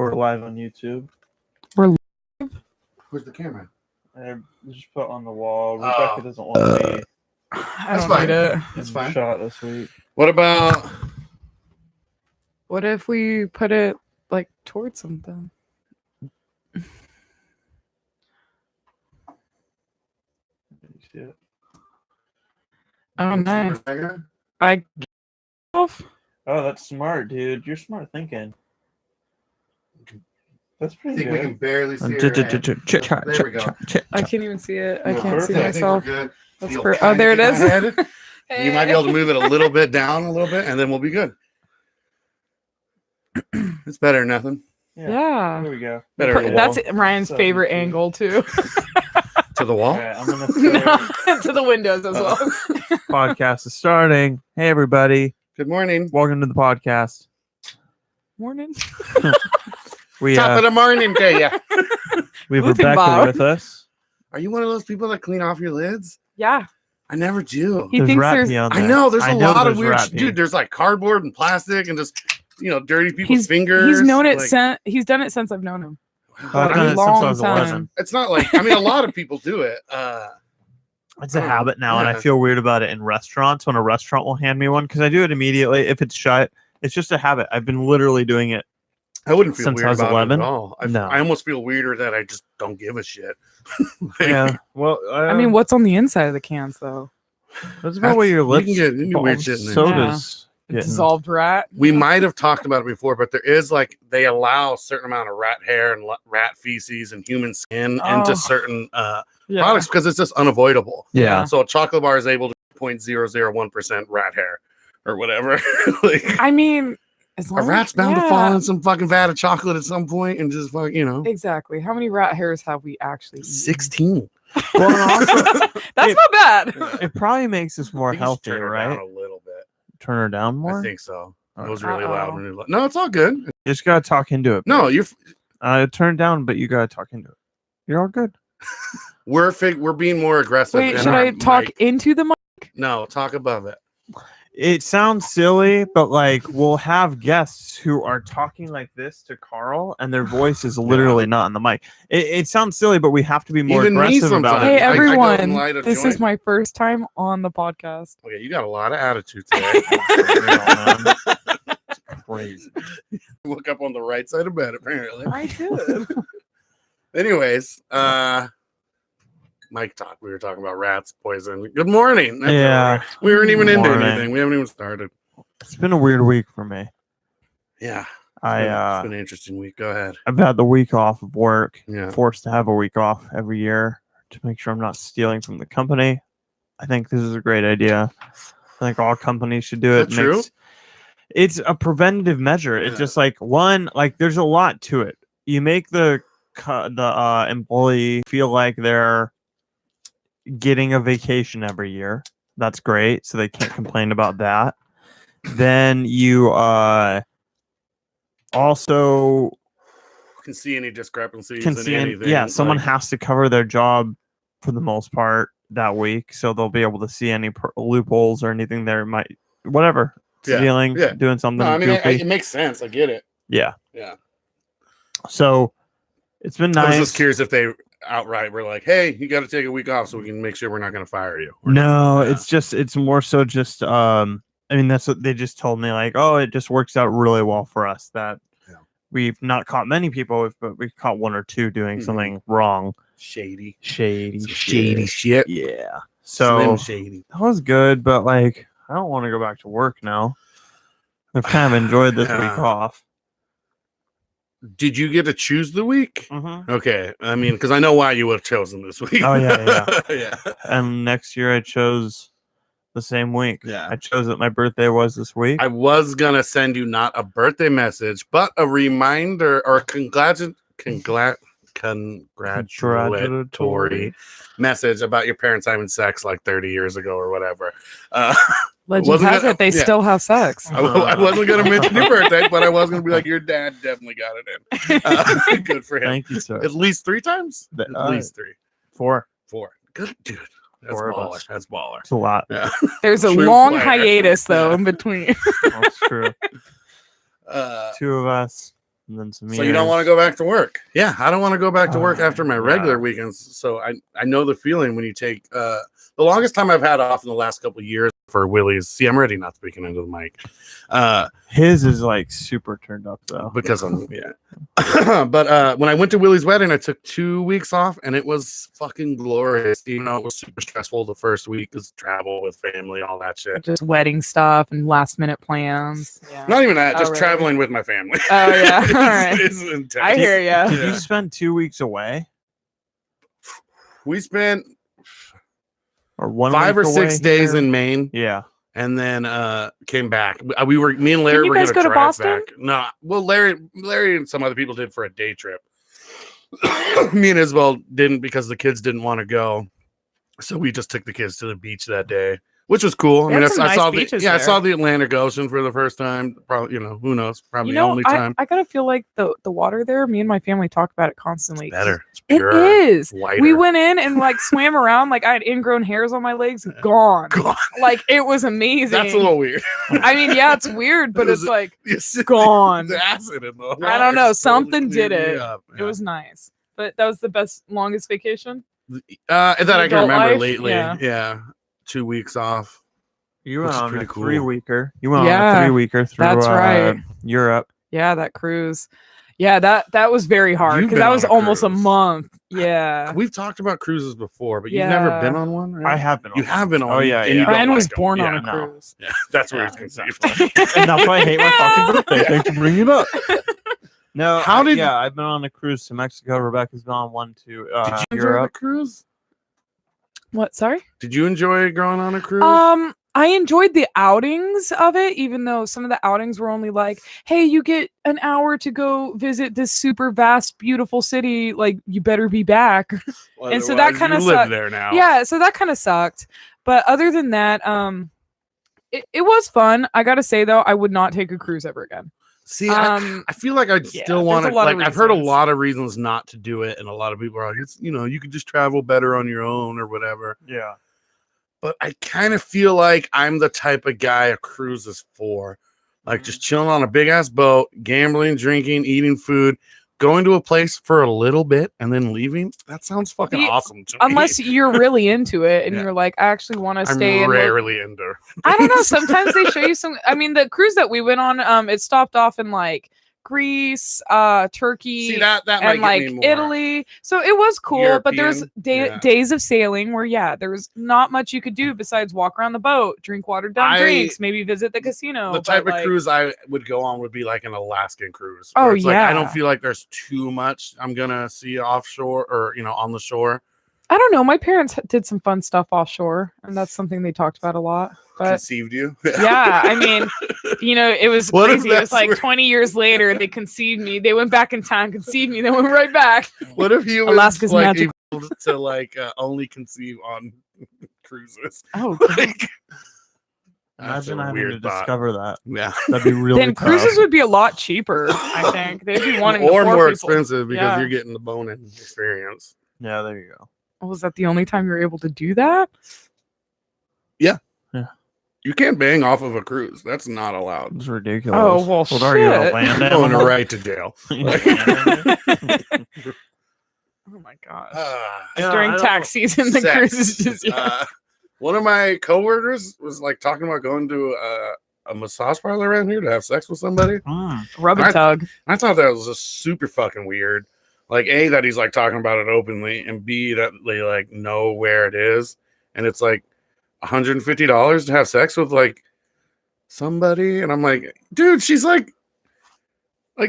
We're live on YouTube. We're live? Where's the camera? I just put on the wall. Rebecca doesn't want to be. That's fine. That's fine. Shot this week. What about? What if we put it like towards something? See it? Oh, nice. I off. Oh, that's smart, dude. You're smart thinking. That's pretty I think good. we can barely see it. There we go. I can't even see it. I No, can't see perfect. myself. I think we're good. Oh, there it is. Hey. You might be able to move it a little bit down a little bit, and then we'll be good. It's better than nothing. Yeah. There we go. Better. That's Ryan's favorite angle too. To the wall? Right, I'm gonna to the windows as well. Podcast is starting. Hey, everybody. Good morning. Welcome to the podcast. Morning. Top of the morning to you. We have Rebecca with us. Are you one of those people that clean off your lids? Yeah. I never do. He thinks there's. I know there's a lot of weird dude. There's like cardboard and plastic and just dirty people's fingers. He's known it he's done it since I've known him. I've done it since I was 11. It's not like a lot of people do it. It's a habit now, and I feel weird about it in restaurants when a restaurant will hand me one because I do it immediately if it's shut. It's just a habit. I've been literally doing it. I wouldn't feel since weird I was about 11. it at all. I almost feel weirder that I just don't give a shit. Yeah. Well, I mean, what's on the inside of the cans though? That's about what your lips. You can get weird shit in there. Sodas. Dissolved rat. We might have talked about it before, but there is they allow a certain amount of rat hair and rat feces and human skin into certain products because it's just unavoidable. Yeah. So a chocolate bar is able to 0.001% rat hair or whatever. I mean, a rat's bound to fall in some fucking vat of chocolate at some point and just Exactly. How many rat hairs have we actually eaten? 16. Well, also, that's not bad. It probably makes us more healthy, right? A little bit. Turn her down more? I think so. It was really loud. No, it's all good. You just gotta talk into it. No, you're turn down, but you gotta talk into it. You're all good. We're being more aggressive. Wait, should I talk into the mic? No, talk above it. It sounds silly, but we'll have guests who are talking like this to Carl, and their voice is literally not in the mic. It sounds silly, but we have to be more aggressive about it. Hey, everyone, this is my first time on the podcast. Okay, you got a lot of attitude today. It's crazy. Look up on the right side of bed, apparently. I did. Anyways, Mike talk. We were talking about rats, poison. Good morning. Yeah. We weren't even into anything. We haven't even started. It's been a weird week for me. Yeah. It's been an interesting week. Go ahead. I've had the week off of work. Yeah. Forced to have a week off every year to make sure I'm not stealing from the company. I think this is a great idea. I think all companies should do it. True? It's a preventative measure. It's just there's a lot to it. You make the employee feel like they're getting a vacation every year. That's great. So they can't complain about that. Then you also can see any discrepancies in anything. Yeah, someone has to cover their job for the most part that week, so they'll be able to see any loopholes or anything there might stealing, doing something. No, I mean, goofy. it makes sense. I get it. Yeah. So it's been nice. I was just curious if they outright were like, hey, you got to take a week off so we can make sure we're not going to fire you. No, it's more so just that's what they just told me, it just works out really well for us that we've not caught many people, but we've caught one or two doing something wrong. Shady shit. Yeah. So Slim shady. That was good, but I don't want to go back to work now. I've kind of enjoyed this week off. Did you get to choose the week? Mm-hmm. Okay. I mean, because I know why you would have chosen this week. Oh, yeah. Yeah. And next year I chose the same week. Yeah. I chose that my birthday was this week. I was going to send you not a birthday message, but a reminder or congratulatory message about your parents having sex 30 years ago or whatever. Legend has it they still have sex. I wasn't going to mention your birthday, but I was going to be like, your dad definitely got it in. Good for him. Thank you, sir. At least 3 times? At least 3. 4. Good, dude. That's 4 baller. That's baller. It's a lot. Yeah. There's a long hiatus, though, in between. That's true. 2 of us. and then some. So you don't want to go back to work? Yeah, I don't want to go back to work after my yeah. regular weekends. So I know the feeling when you take the longest time I've had off in the last couple of years for Willie's. See, I'm ready not speaking into the mic. His is like super turned up though. Because I'm but when I went to Willie's wedding, I took 2 weeks off and it was fucking glorious. Even though it was super stressful the first week, because travel with family, all that shit. Just wedding stuff and last minute plans. Yeah. Not even that, Oh, just really? traveling with my family. Oh yeah. All right. It's intense. I hear ya. Did you spend 2 weeks away We spent or 1 5 or week 6 away days here? in Maine. Yeah. And then came back. Me and Larry you were guys gonna go to drive Boston? back. No, well, Larry and some other people did for a day trip. Me and Isabel didn't because the kids didn't want to go, so we just took the kids to the beach that day, which was cool. They had some nice beaches I there. saw the Atlantic Ocean for the first time. Probably, who knows? Probably the only time. I gotta feel like the water there. Me and my family talk about it constantly. It's better. It's It purer, is. whiter. We went in and like swam around. Like I had ingrown hairs on my legs. Gone. God, Like it was amazing. that's a little weird. I mean, yeah, it's weird, but it's like It's gone. The acid in the water I don't know. totally Something did cleared me it. up. It was nice. But that was the longest vacation. That I can adult remember life? lately. Yeah. Yeah. 2 weeks off. You Which went is on a pretty cool. 3-weeker. You went on Yeah, a 3-weeker through that's right. Europe. Yeah, that cruise. Yeah, that was very hard You've because been that was on a almost a cruise. month. Yeah. We've talked about cruises before, but you've never Yeah. been on one, right? I have been. You on have been on. Oh, yeah, and you yeah. don't Brian was like 'em. born on Yeah, a no. cruise. Yeah, that's where Yeah, he's conceived. exactly. And that's why I hate my fucking birthday. Thanks for bringing it up. No, How did- yeah, I've been on a cruise to Mexico. Rebecca's been on one to Did you enjoy the Europe. cruise? What? Sorry. Did you enjoy going on a cruise? I enjoyed the outings of it, even though some of the outings were only like, hey, you get an hour to go visit this super vast, beautiful city. Like, you better be back. and so that Otherwise, kinda you live sucked. there now. Yeah, so that kind of sucked. But other than that, it was fun. I gotta say though, I would not take a cruise ever again. See, Um, I feel like I'd yeah, still there's want a to. lot of Like, I've heard a reasons. lot of reasons not to do it, and a lot of people are like, it's you could just travel better on your own or whatever. Yeah. But I kind of feel like I'm the type of guy a cruise is for. Like just chilling on a big ass boat, gambling, drinking, eating food, going to a place for a little bit and then leaving. That sounds fucking awesome to me. Unless you're really into it and Yeah. you're like, I actually want to I'm stay and look- rarely into. I don't know. Sometimes they show you some. I mean, the cruise that we went on, it stopped off in like Greece, Turkey, See that might and get like me more. Italy. So it was cool, but there's European, yeah. days of sailing where there was not much you could do besides walk around the boat, drink watered down drinks, maybe visit the casino. The type but, of like, cruise I would go on would be like an Alaskan cruise. Oh, where it's like, I don't yeah. feel like there's too much I'm gonna see offshore or on the shore. I don't know. My parents did some fun stuff offshore, and that's something they talked about a lot. But Conceived you. yeah, I mean, it was What if crazy. It was that's like where- 20 years later, they conceived me. They went back in time, conceived me, then went right back. What if he was Alaska's like magical. evolved to like only conceive on cruises? Oh, Like, that's Imagine a having weird to thought. discover that. Yeah. That'd be really then tough. cruises would be a lot cheaper. I think they'd be wanting Or more more people. expensive because Yeah. you're getting the bone-in experience. Yeah, there you go. Was that the only time you were able to do that? You can't bang off of a cruise. That's not allowed. It's ridiculous. Oh, well, What are you, a shit. land Going animal? right to jail. Oh my god! Yeah, During I don't- tax season, the Sex. cruise is just One of my coworkers was like talking about going to a massage parlor around here to have sex with somebody. Mm. rub and tug. I thought that was just super fucking weird. Like A, that he's like talking about it openly, and B, that they like know where it is, and it's like $150 to have sex with like somebody, and I'm like, dude, she's like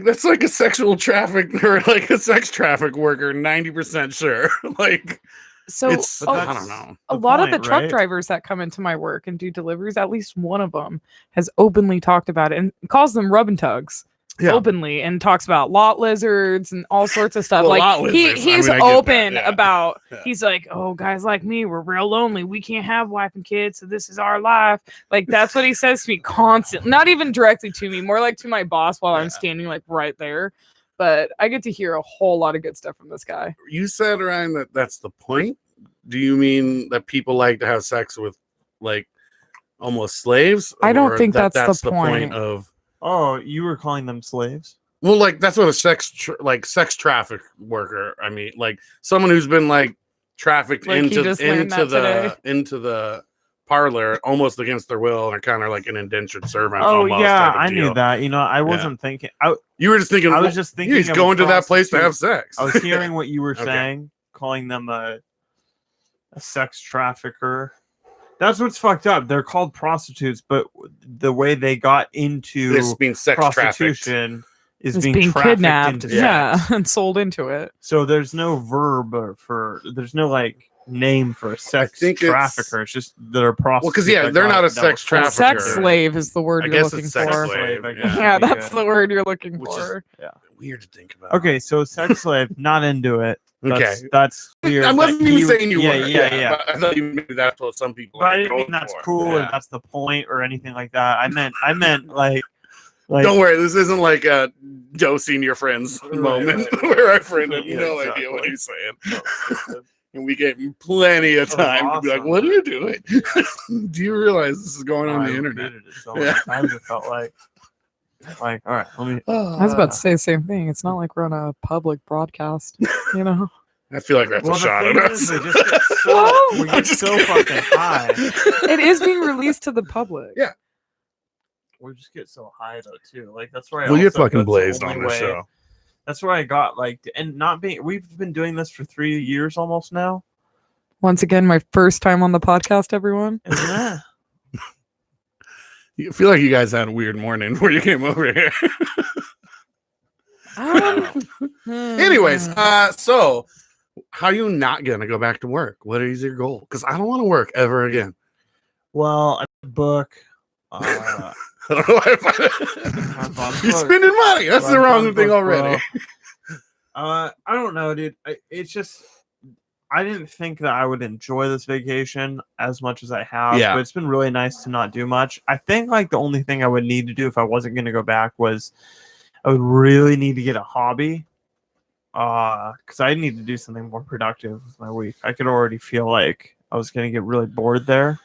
that's like a sexual traffic or like a sex traffic worker, 90% sure. Like So it's But I that's- don't know. a the lot of the point, truck right? drivers that come into my work and do deliveries, at least one of them has openly talked about it and calls them rub and tugs. Yeah. Openly, and talks about lot lizards and all sorts of stuff. Well, like lot lizards, I he's mean, I get that, open yeah. about. Yeah. He's like, oh, guys like me, we're real lonely. We can't have wife and kids, so this is our life. Like that's what he says to me constantly. Not even directly to me, more like to my boss while Yeah. I'm standing like right there. But I get to hear a whole lot of good stuff from this guy. You said, Ryan, that that's the point. Do you mean that people like to have sex with like almost slaves? I don't Or think that that's the point. of Oh, you were calling them slaves? Well, like that's what a sex traffic worker. I mean, like someone who's been like trafficked Like, he just learned that today. into the parlor almost against their will, and are kind of like an indentured servant. Oh almost yeah, type of I knew deal. that. You know, I wasn't thinking. You were just thinking. I was just thinking. He's of going to that place to have prostitute. sex. I was hearing what you were Okay. saying, calling them a sex trafficker. That's what's fucked up. They're called prostitutes, but the way they got into This being sex trafficked. prostitution is It's being being trafficked kidnapped. into Yeah, sex. and sold into it. So there's no verb there's no like name for a sex think it's- trafficker. It's just they're prostitutes. Well, 'cause, yeah, that they're got not a it. That sex was trafficker. Sex Sure. slave is the word I you're guess looking it's sex for. slave. I guess. Yeah. Yeah, That'd be that's good. the word you're looking Which is- for. Weird to think about. Okay, so sex slave, not into it. That's, Okay. That's weird. I wasn't that even he- saying you yeah, were. Yeah. But I thought you maybe that's what some people. But I are didn't going mean that's for. cool Yeah. or that's the point or anything like that. I meant like Don't worry, this isn't like a dosing your friends moment right. where our friend had Yeah, no idea exactly. what he's saying. oh, And we gave him plenty of That was time to be like, awesome. what are you doing? Do you realize this is going on I the internet? repeated it so many times it felt like all right, let me I was about to say the same thing. It's not like we're on a public broadcast, you know. I feel like that's well, a shot the at thing us. is, we just get so, Well, we get so fucking high. It is being released to the public. Yeah. We just get so high though too. Like that's where I Well, you're also- fucking that's the blazed only on this way- show. That's where I got like, and not being. We've been doing this for 3 years almost now, Once again, my first time on the podcast, everyone. isn't it? I feel like you guys had a weird morning before you came over here. Anyways, so how are you not gonna go back to work? What is your goal? Because I don't want to work ever again. Well, I book. I don't know why Book. you're spending money. That's the wrong thing already. I don't know, dude. It's just I didn't think that I would enjoy this vacation as much as I have. Yeah. But it's been really nice to not do much. I think like the only thing I would need to do if I wasn't going to go back was I would really need to get a hobby. Because I need to do something more productive with my week. I could already feel like I was going to get really bored there.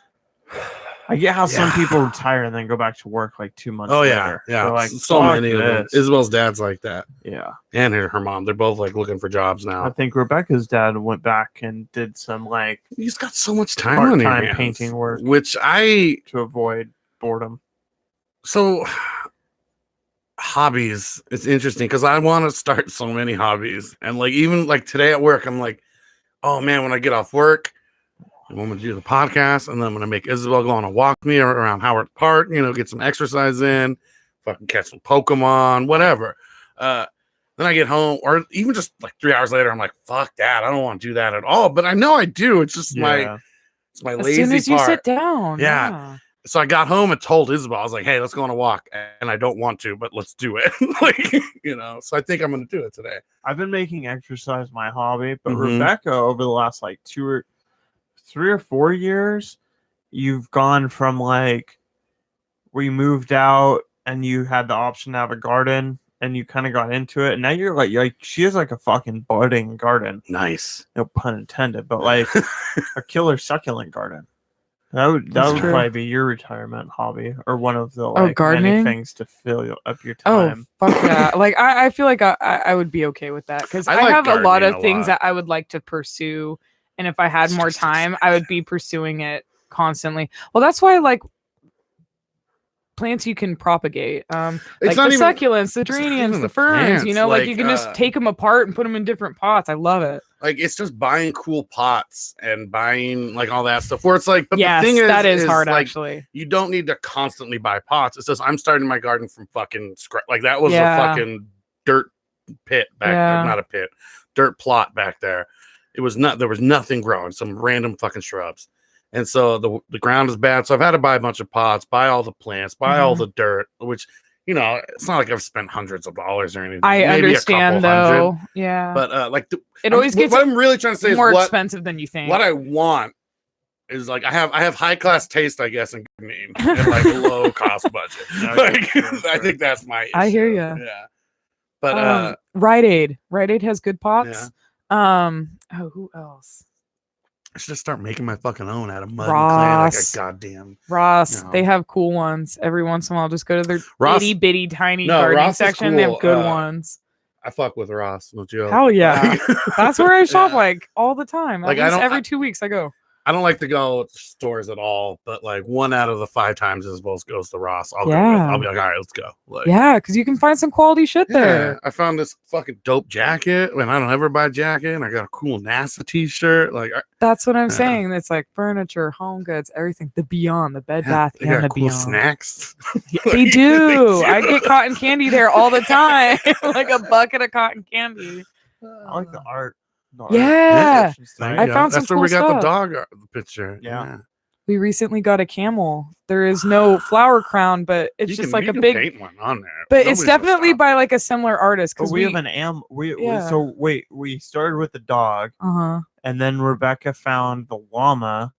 I get how some Yeah. people retire and then go back to work like 2 months Oh later. yeah. They're like, So "Fuck many of them. this." Isabel's dad's like that, Yeah. and her mom. They're both like looking for jobs I now. think Rebecca's dad went back and did some like He's got so much time on your part-time hands, painting work. which to avoid boredom. so hobbies. It's interesting because I want to start so many hobbies, and like even like today at work, I'm like, oh man, when I get off work, I'm going to do the podcast, and then I'm going to make Isabel go on a walk with me around Howard Park, get some exercise in, fucking catch some Pokemon, whatever. Then I get home, or even just like 3 hours later, I'm like, fuck that. I don't want to do that at all. But I know I do. It's just my As lazy soon as you part. sit down. Yeah. So I got home and told Isabel, I was like, hey, let's go on a walk. And I don't want to, but let's do it. So I think I'm going to do it today. I've been making exercise my hobby, but Mhm. Rebecca, over the last like 3 or 4 years, you've gone from like where you moved out and you had the option to have a garden and you kind of got into it. And now you're like she has like a fucking budding garden. Nice. No pun intended, but like a killer succulent garden. That would That's true. probably be your retirement hobby or one of the like many gardening? things to fill up your Oh, time. fuck yeah. Like, I feel like I would be okay with that because I I like have a lot gardening of a things lot. that I would like to pursue. And if I had It's more just time, I would be pursuing it constantly. Well, that's why, like, plants you can propagate. Like the succulents, the it's not geraniums, even the the ferns, plants, you can like, just take them apart and put them in different pots. I love it. Like it's just buying cool pots and buying like all that stuff where it's like, but Yes, the thing that is hard, like, actually. you don't need to constantly buy pots. It's just I'm starting my garden from fucking scratch. Like that was Yeah. a fucking dirt pit back Yeah. there, not a pit, dirt plot back there. There was nothing growing, some random fucking shrubs. And so the ground is bad. So I've had to buy a bunch of pots, buy all the plants, buy all the dirt, which it's not like I've spent hundreds of dollars or anything. I Maybe understand a couple hundred. though. Yeah. But like it always gets what I'm really trying to say more is expensive than you think. what I want is like I have high class taste, I guess, in gardening and like a low cost budget. Like, I think that's my issue. I hear ya. Yeah. But Rite Aid has good pots. Yeah. Who else? I should just start making my fucking own out of mud and clay like a Ross. goddamn. Ross, No. they have cool ones. Every once in a while, just go to their Ross- itty bitty tiny No, gardening Ross is section. They have cool. good ones. I fuck with Ross. No joke. Hell yeah. Like- That's where I shop Yeah. like all the time. Like, At I least don't- every 2 weeks I go. I don't like to go to stores at all, but like 1 out of the 5 times as well goes to Ross. I'll go with. Yeah. I'll be like, all right, let's go. Like, Yeah, because you can find some quality shit yeah, there. I found this fucking dope jacket when I don't ever buy a jacket, and I got a cool NASA t-shirt. Like, That's what I'm Yeah. saying. It's like furniture, home goods, everything. The Beyond, the Bed Bath, they and got the cool Beyond. snacks. They do. They I do. get cotton candy there all the time, like a bucket of cotton candy. I like the art. The art Yeah. section's There tight. you I go. found some That's where we cool got stuff. the dog art, the picture. Yeah. We recently got a camel. There is no flower crown, but it's You just can- like you a can big. paint one on there. But it's Nobody's gonna definitely stop by you. like a similar artist. But Because we have an Yeah. so wait, we started with the dog, Uh-huh. and then Rebecca found the llama,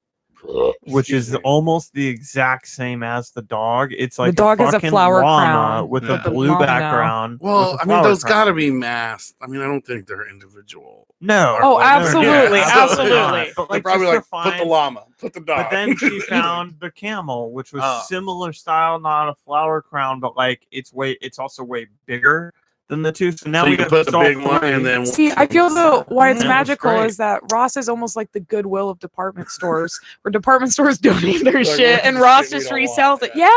which Excuse is me. almost the exact same as the dog. It's like dog has a fucking flower llama crown with Yeah. a The blue llama now. background. Well, with a I mean, flower those crown. got to be masked. I mean, I don't think they're individual. No. Oh, Like, absolutely, yeah, absolutely. not. But They're like, probably just like, to put the find- llama, put the dog. But then she found the camel, which was Oh. similar style, not a flower crown, but like it's also way bigger than the two. So now So we you can have put the all big one three. and then See, I feel though why it's Yeah, that's magical great. is that Ross is almost like the Goodwill of department stores, where department stores donate their Like, shit what's and the Ross shit we just don't resells want? it. Yeah,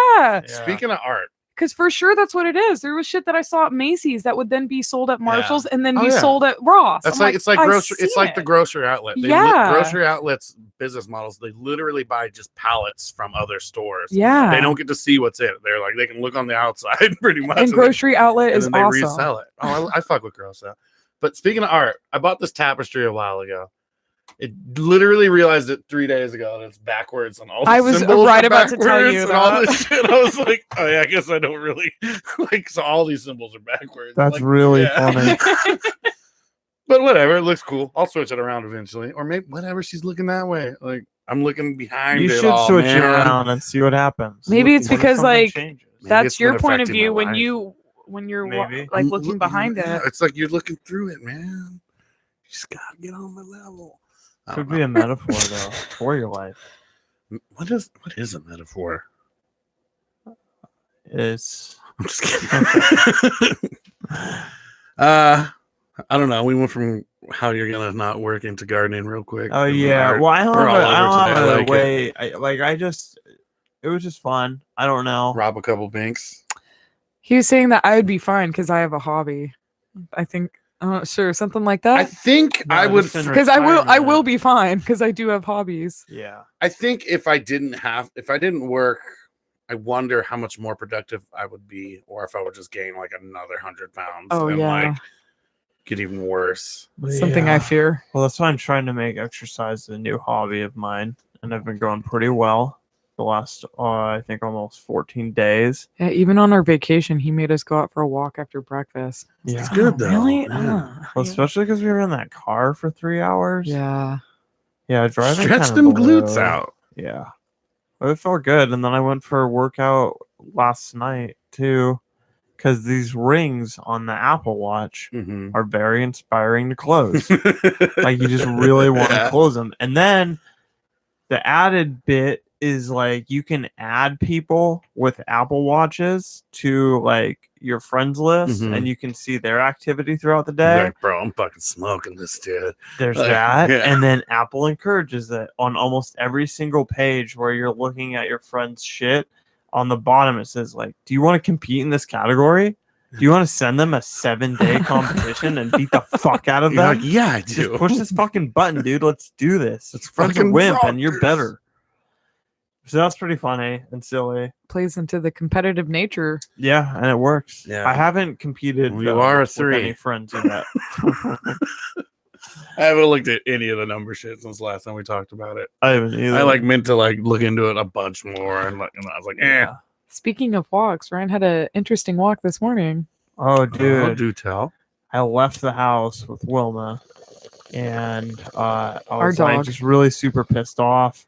Yeah. Speaking of art, because for sure that's what it is. There was shit that I saw at Macy's that would then be sold at Marshalls and then Oh, be yeah. sold at Ross. that's I'm like it's like "I grocery. It's seen like the it." grocery outlet. Yeah. Grocery outlets business models. They literally buy just pallets from other stores. Yeah, They don't get to see what's in it. They're like they can look on the outside pretty much. and then- grocery outlet and is then they awesome. resell it. Oh, I fuck with gross out. But speaking of art, I bought this tapestry a while ago. It literally realized it 3 days ago, and it's backwards on all. The I was symbols right are about to tell backwards you and all that. this shit. I was like, oh yeah, I guess I don't really like. So all these symbols are backwards. That's Like, really yeah. funny. But whatever, it looks cool. I'll switch it around eventually, or maybe whatever. She's looking that way. Like I'm looking behind. You it should all, switch man. it around and see what happens. Maybe it's What if because, something like, changes? Maybe That's it's your been point of affecting view my life. when you're Maybe. like I'm looking behind yeah, it. It's like you're looking through it, man. You just gotta get on my level. I Could don't be know. a metaphor though for your life. What is a metaphor? It's I'm just kidding. I don't know. We went from how you're gonna not work into gardening real quick. oh and yeah. art. Well, I don't We're have, all a, I over don't today. have I a like it. way. It was just fun. I don't know. Rob a couple banks. He was saying that I would be fine because I have a hobby. I think I'm not sure something like I that. think No, I would. just in Because I will retirement. be fine because I do have hobbies. Yeah. I think if I didn't work, I wonder how much more productive I would be, or if I would just gain like another 100 pounds. Oh, and yeah. like get even worse. Something I Yeah. fear. Well, that's why I'm trying to make exercise a new hobby of mine, and I've been going pretty well the last, I think, almost 14 days. Yeah, even on our vacation, he made us go out for a walk after breakfast. Yeah. good, though. Really? Yeah. Well, especially because we were in that car for 3 hours. Yeah. Yeah, driving. Stretch kinda them blew. glutes out. Yeah. But it felt good. And then I went for a workout last night too, because these rings on the Apple Watch Mhm. are very inspiring to close. Like you just really want to Yeah. close them. And then the added bit is like you can add people with Apple Watches to like your friends list, Mhm. and you can see their activity throughout the day. Like, bro, I'm fucking smoking this, dude. There's Like, that. yeah. And then Apple encourages it on almost every single page where you're looking at your friend's shit. On the bottom, it says, like, do you want to compete in this category? Do you want to send them a 7-day competition and beat the fuck out of You're them? like, yeah, I Just do. push this fucking button, dude. Let's do this. Let's Friends are fucking wimp, rock and you're this. better. So that's pretty funny and silly. Plays into the competitive nature. Yeah, and it works. Yeah. I haven't competed Well, you are a with 3. any friends yet. I haven't looked at any of the number shit since last time we talked about it. I haven't either. I like meant to like look into it a bunch more, and like, and I was like, Yeah. Speaking of walks, Ryan had an interesting walk this morning. Oh, dude, dude. do tell. I left the house with Wilma, and I Our was like dog. just really super pissed off,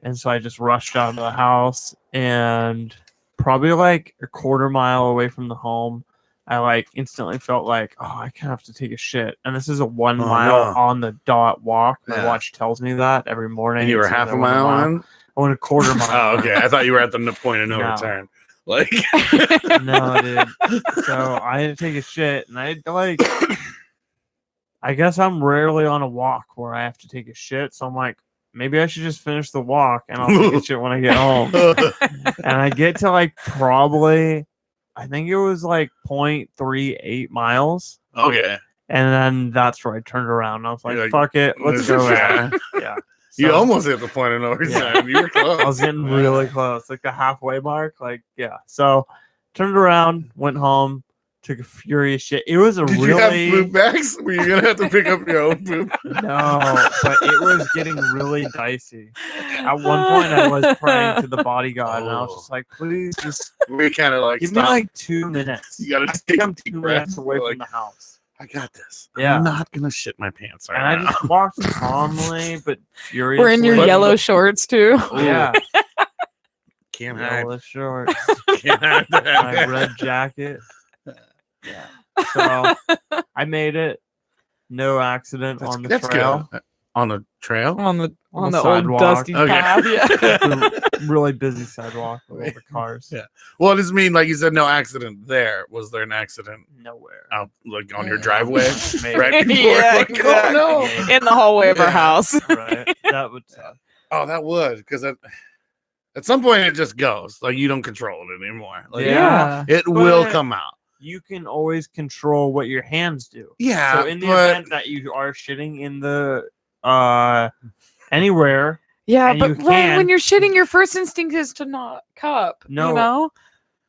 and so I just rushed out of the house, and probably like a quarter mile away from the home, I like instantly felt like, oh, I kind of have to take a shit. And this is a 1 Oh, mile no. on the dot walk. My Yeah. watch tells me that every morning. And you It were says half I a went mile in? I went a quarter mile. Oh, okay. I thought you were at the point of no No. return. Like, No, dude. So I had to take a shit, and I like. I guess I'm rarely on a walk where I have to take a shit. So I'm like, maybe I should just finish the walk, and I'll take a shit when I get home. And I get to like probably, I think it was like 0.38 miles. okay. And then that's where I turned around. And I was like, You're like, fuck it. Let's go. Yeah. Yeah. You So, almost hit the point of no return. You were close. I was getting really close, like the halfway mark. Like, yeah. So turned around, went home, took a furious shit. It was a Did really you have poop bags? Were you gonna have to pick up your own poop? no, but it was getting really dicey. At one point, I was praying to the bodyguard, and I was just like, please, just We kind of like give me stop. like 2 minutes. You gotta I just think take I'm a deep 2 breath. minutes away Like, from the house. I got this. Yeah. I'm not gonna shit my pants right And I now. just walked calmly but furiously. We're in your But- yellow shorts too. Yeah. Can't hide. Yellow shorts, Can't hide my that. red jacket. Yeah. So I made it. No accident on the trail. Good. On the trail? on the On the the old sidewalk. dusty Okay. path. Yeah. Really busy sidewalk with all the cars. Yeah. Well, it does mean like you said, no accident there. Was there an accident Nowhere. out like on your driveway Maybe. right before? Yeah, like, exactly. Oh no! In the hallway of our Yeah. house. Right. That would suck. Oh, that would because at some point it just goes like you don't control it anymore. Like, Yeah. it will But- come out. You can always control what your hands do. Yeah, So in the but event that you are shitting in the anywhere, Yeah, And but you Ryan, can- when you're shitting, your first instinct is to not cup. No. You know?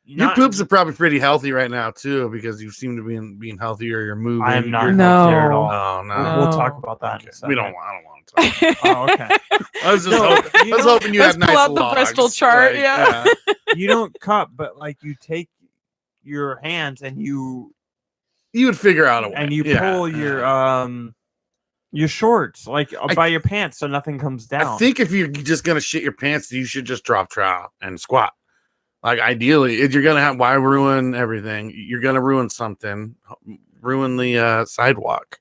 your not- poops are probably pretty healthy right now too because you seem to be being healthier. You're moving. I am not you're- No. healthy at all. Oh no. We'll talk No. about that. In Okay. a second. We don't. I don't want to talk. Oh, okay. I was just No, hoping, you I was don't- hoping you Let's had nice pull out the logs, Bristol chart, yeah. You don't cup, but like you take your hands and you You would figure out a way. and you Yeah, pull yeah. your shorts like I- by your pants so nothing comes down. I think if you're just gonna shit your pants, you should just drop trout and squat. Like ideally, if you're gonna have why ruin everything? You're gonna ruin something. Ruin the sidewalk.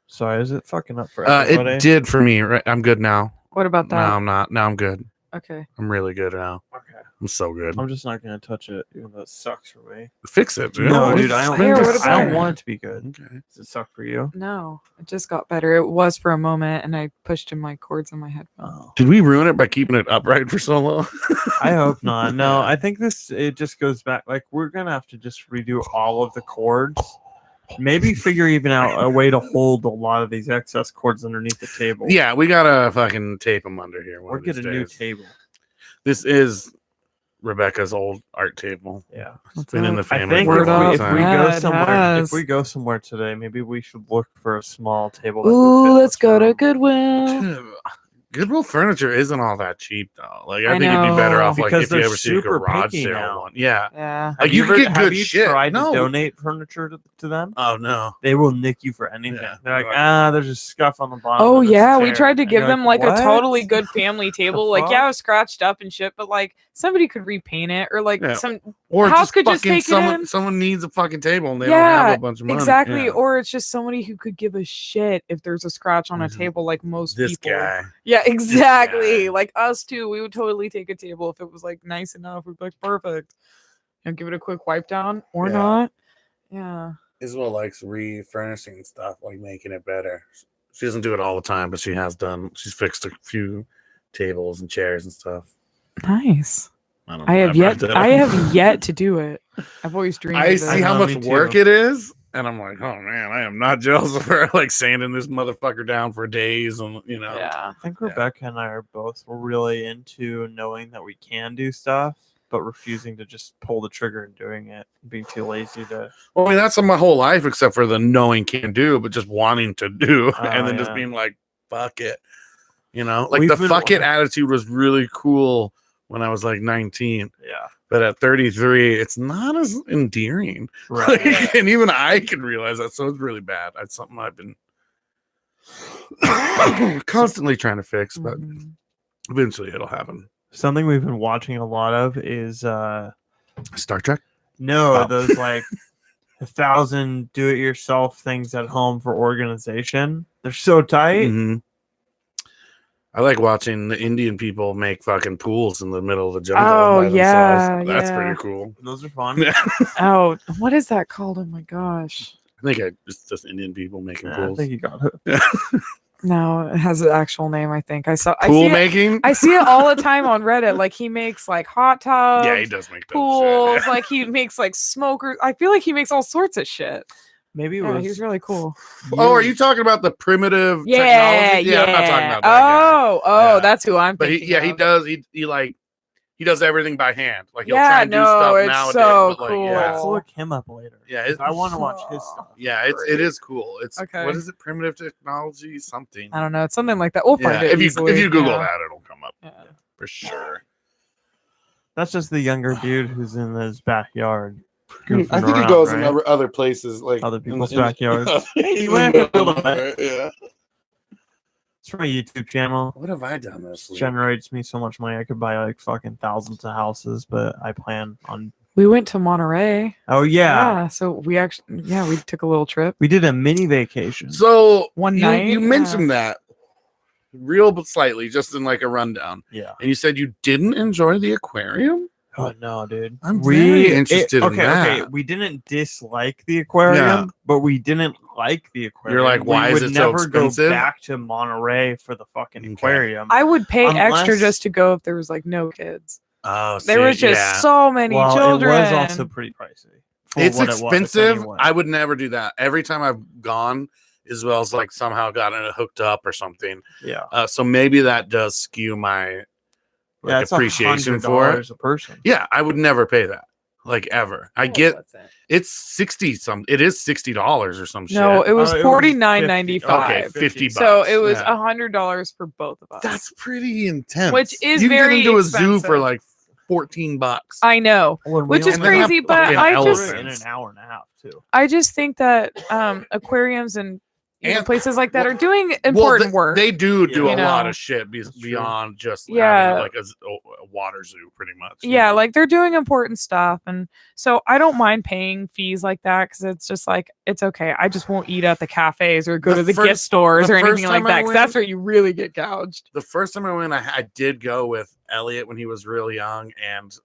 Sorry, is it fucking up for everybody? It did for me. Right? I'm good now. What about No, that? I'm not. Now I'm good. Okay. I'm really good now. Okay. I'm so good. I'm just not gonna touch it, even though it sucks for me. Fix it, dude. No, It's dude, I don't. Here, what I don't about- want it to be good. Okay. Does it suck for you? No, it just got better. It was for a moment, and I pushed in my cords on my headphones. Oh, Did we ruin it by keeping it upright for so long? I hope not. No, I think it just goes back. Like we're gonna have to just redo all of the cords. Maybe figure even out a way to hold a lot of these excess cords underneath the table. Yeah, we gotta fucking tape them under here. one or of get these a new days. table. This is Rebecca's old art table. Yeah. It's been in the I family think for if a long we time. Yeah, go it somewhere, has. if we go somewhere today, maybe we should look for a small table. that would Ooh, fit let's this go to room. Goodwill. Goodwill furniture isn't all that cheap though. Like I I think it'd be better know. off like Because if you they're ever see a super garage picky sale now. one. Yeah. Yeah. Like you could get have good you shit. tried No. to donate furniture to them? Oh no. They will nick you for anything. Yeah. They're like, Right. there's a scuff on the bottom. Oh of this yeah, we chair." tried to And give you're them like a "What?" totally good family table. Like, yeah, fuck? it was scratched up and shit, but like somebody could repaint it or like Yeah. some Or House could just fucking take it someone in. someone needs a fucking table and they Yeah, don't have a bunch of money. exactly. Yeah. Or it's just somebody who could give a shit if there's a scratch on a Mhm. table, like most This people. guy. Yeah, exactly. guy. Like us too. We would totally take a table if it was like nice enough. We'd be like, perfect. And give it a quick wipe down or Yeah. not. Yeah. Isabel likes refurnishing stuff, like making it better. She doesn't do it all the time, but she has done. She's fixed a few tables and chairs and stuff. Nice. don't I know, have I've yet done it. I have yet to do it. I've always dreamed I of it. see how know, much me too. work it is, and I'm like, oh man, I am not jealous of her like sanding this motherfucker down for days, and you know, Yeah. I think Yeah. Rebecca and I are both really into knowing that we can do stuff, but refusing to just pull the trigger and doing it, being too lazy to. Well, I mean, that's my whole life, except for the knowing can do, but just wanting to do, and then just yeah. being like, fuck it, you know, like We've the been- fuck it attitude was really cool when I was like 19. Yeah. But at 33, it's not as endearing. Right. Like, and even I can realize that. So it's really bad. That's something I've been constantly trying to fix, but Mhm. eventually it'll happen. Something we've been watching a lot of is Star Trek? no, Oh. those like 1,000 do-it-yourself things at home for organization. They're so tight. Mm-hmm. I like watching the Indian people make fucking pools in the middle of the jungle Oh, by yeah, themselves. That's yeah. pretty cool. Those are fun. Oh, what is that called? Oh my gosh. I think it's just Indian people making I pools. think you got it. No, it has an actual name. I think I saw. Pool I see making? It, I see it all the time on Reddit. Like he makes like hot tubs. Yeah, he does make dope pools. shit. Like he makes like smokers. I feel like he makes all sorts of shit. Maybe it Yeah, was. he's really cool. Oh, are you talking about the primitive Yeah, technology? Yeah, I'm not talking about that Oh, Yeah. that's who I'm But thinking. he of. does. He does everything by hand. Like he'll Yeah, try and do no, stuff it's nowadays. so but like, cool. yeah, Let's look him up later. Yeah, 'cause I want to watch his stuff. yeah, it is cool. It's Okay. what is it? Primitive technology, something. I don't know. It's something like that. We'll find Yeah, it. if you easily. Google Yeah. that, it'll come up Yeah. for sure. That's just the younger dude who's in his backyard. I think goofing he around, goes right? in other places, like Other people's in the- backyards. He You might have to build a Yeah. It's from a YouTube channel. What have I done this week? Generates me so much money. I could buy like fucking thousands of houses, but I plan on. We went to Monterey. Oh yeah, So we actually, we took a little trip. we did a mini vacation. So One you, night, you yeah. mentioned that real but slightly, just in like a rundown, Yeah. and you said you didn't enjoy the aquarium. Oh no, dude. I'm very interested in okay, that. Okay, we didn't dislike the aquarium, Yeah. but we didn't like the aquarium. You're like, why we is would it so never go expensive? back to Monterey for the fucking Okay. aquarium. I would pay extra Unless- just to go if there was like no kids. Oh, There was just so many well, children. it was also pretty pricey. for It's what it was, expensive. anyway. I would never do that. Every time I've gone, Isabel's like somehow gotten it hooked up or something. Yeah. So maybe that does skew my like, It's appreciation for it. $100 a person. Yeah, I would never pay that. Like ever. I get it's 60 some. It is $60 or some shit. No, it was it was $49.95. Okay, 50 So bucks, it was yeah. $100 for both of us. That's pretty intense. Which is you very can get into a zoo expensive. for like $14. I know, When which we is only And they have crazy, but fucking I just in elephants. an hour and a half too. I just think that aquariums and And- places like that well- are doing Well, important work. They do You a lot know. of shit That's true. beyond just Yeah. having like a water zoo, pretty much. you Yeah, know? like they're doing important stuff, and so I don't mind paying fees like that because it's just like it's okay. I just won't eat at the cafes or go The to the gift first- stores the or anything first like time I that because that's went- where you really get gouged. The first time I went, I did go with Elliot when he was really young and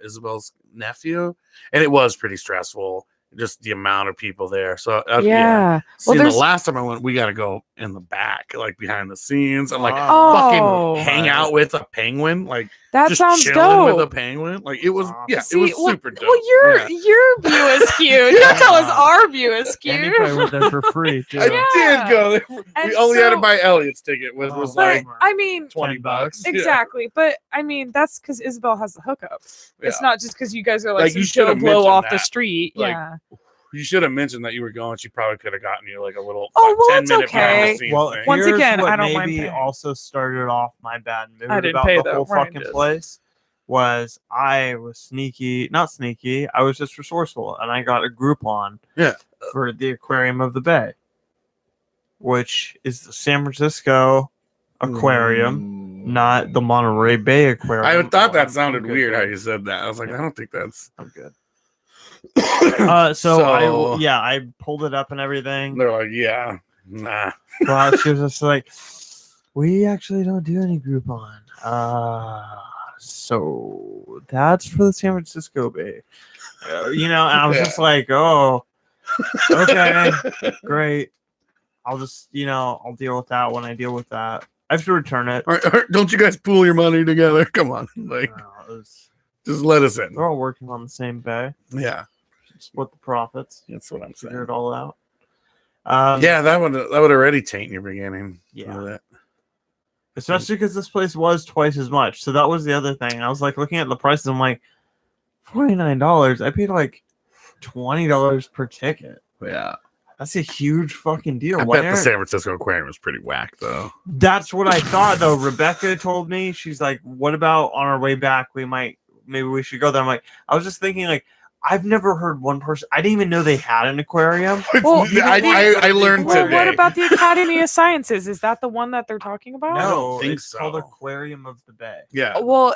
Isabel's nephew, and it was pretty stressful. Just the amount of people there. So Yeah. See, Well, the there's last time I went, we got to go in the back, like behind the scenes, and like Oh. fucking hang out with a penguin, like that just sounds chilling with a dope. penguin. Like it was, See, it was super dope. Well, your view is cute. Don't tell us our view is And cute. if I went there for free too. I Yeah. did go there. And We only had to so- buy Elliot's ticket, which was Oh, But like I mean, $20. exactly. But I mean, that's because Isabel has the hookup. Yeah. It's not just because you guys are like, Like, some you should Joe have blow mentioned off the that. street. Like, Yeah. You should have mentioned that you were going. She probably could have gotten you like a little Oh, well, it's 10-minute behind the okay. scenes Well, thing. Once here's again, what I don't mind maybe paying. also started off my bad mood I didn't about pay the though. whole Ryan fucking did. place was I was not sneaky. I was just resourceful, and I got a Groupon Yeah. for the Aquarium of the Bay, which is the San Francisco aquarium, not the Monterey Bay Aquarium. I thought that I'm sounded good, weird how dude. you said that. I was like, I don't think that's. I'm good. So I pulled it up and everything. they're like, yeah, nah. Well, she was just like, we actually don't do any Groupon. So that's for the San Francisco Bay. And I was just like, oh, okay, great. I'll just, I'll deal with that when I deal with that. I have to return it. All right, don't you guys pool your money together? Come on, like, just let us in. They're all working on the same bay. Yeah, Split the profits. that's what I'm Figure saying. it all out. Yeah, that would already taint your beginning. Yeah. With it. Especially because this place was twice as much. So that was the other thing. I was like looking at the prices. I'm like, $49. I paid like $20 per ticket. Yeah, That's a huge fucking deal. I Why bet the aren't- San Francisco Aquarium was pretty whack though. That's what I thought though. Rebecca told me, she's like, what about on our way back? Maybe we should go there. I'm like, I was just thinking like, I've never heard one person. I didn't even know they had an aquarium. Well, I learned Well, today. what about the Academy of Sciences? Is that the one that they're talking about? No, think it's called so. Aquarium of the Bay. Yeah, Well,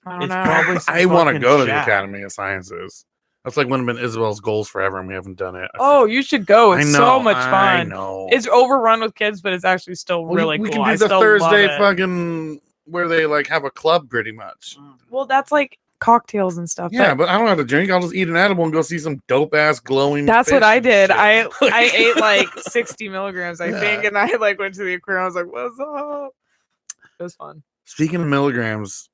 I don't It's know. probably some I want to fucking go to the shack. Academy of Sciences. That's like one of been Isabel's goals forever, and we haven't done it. Oh, you should go. It's so much fun. I know. It's overrun with kids, but it's actually still really we cool. can do I the still Thursday love it. fucking where they like have a club pretty much. Well, that's like cocktails and stuff. Yeah, but I don't have to drink. I'll just eat an edible and go see some dope ass glowing. That's fish what I and did. shit. I ate like 60 milligrams, I Yeah. think, and I like went to the aquarium. I was like, "What's up?" It was fun. Speaking of milligrams,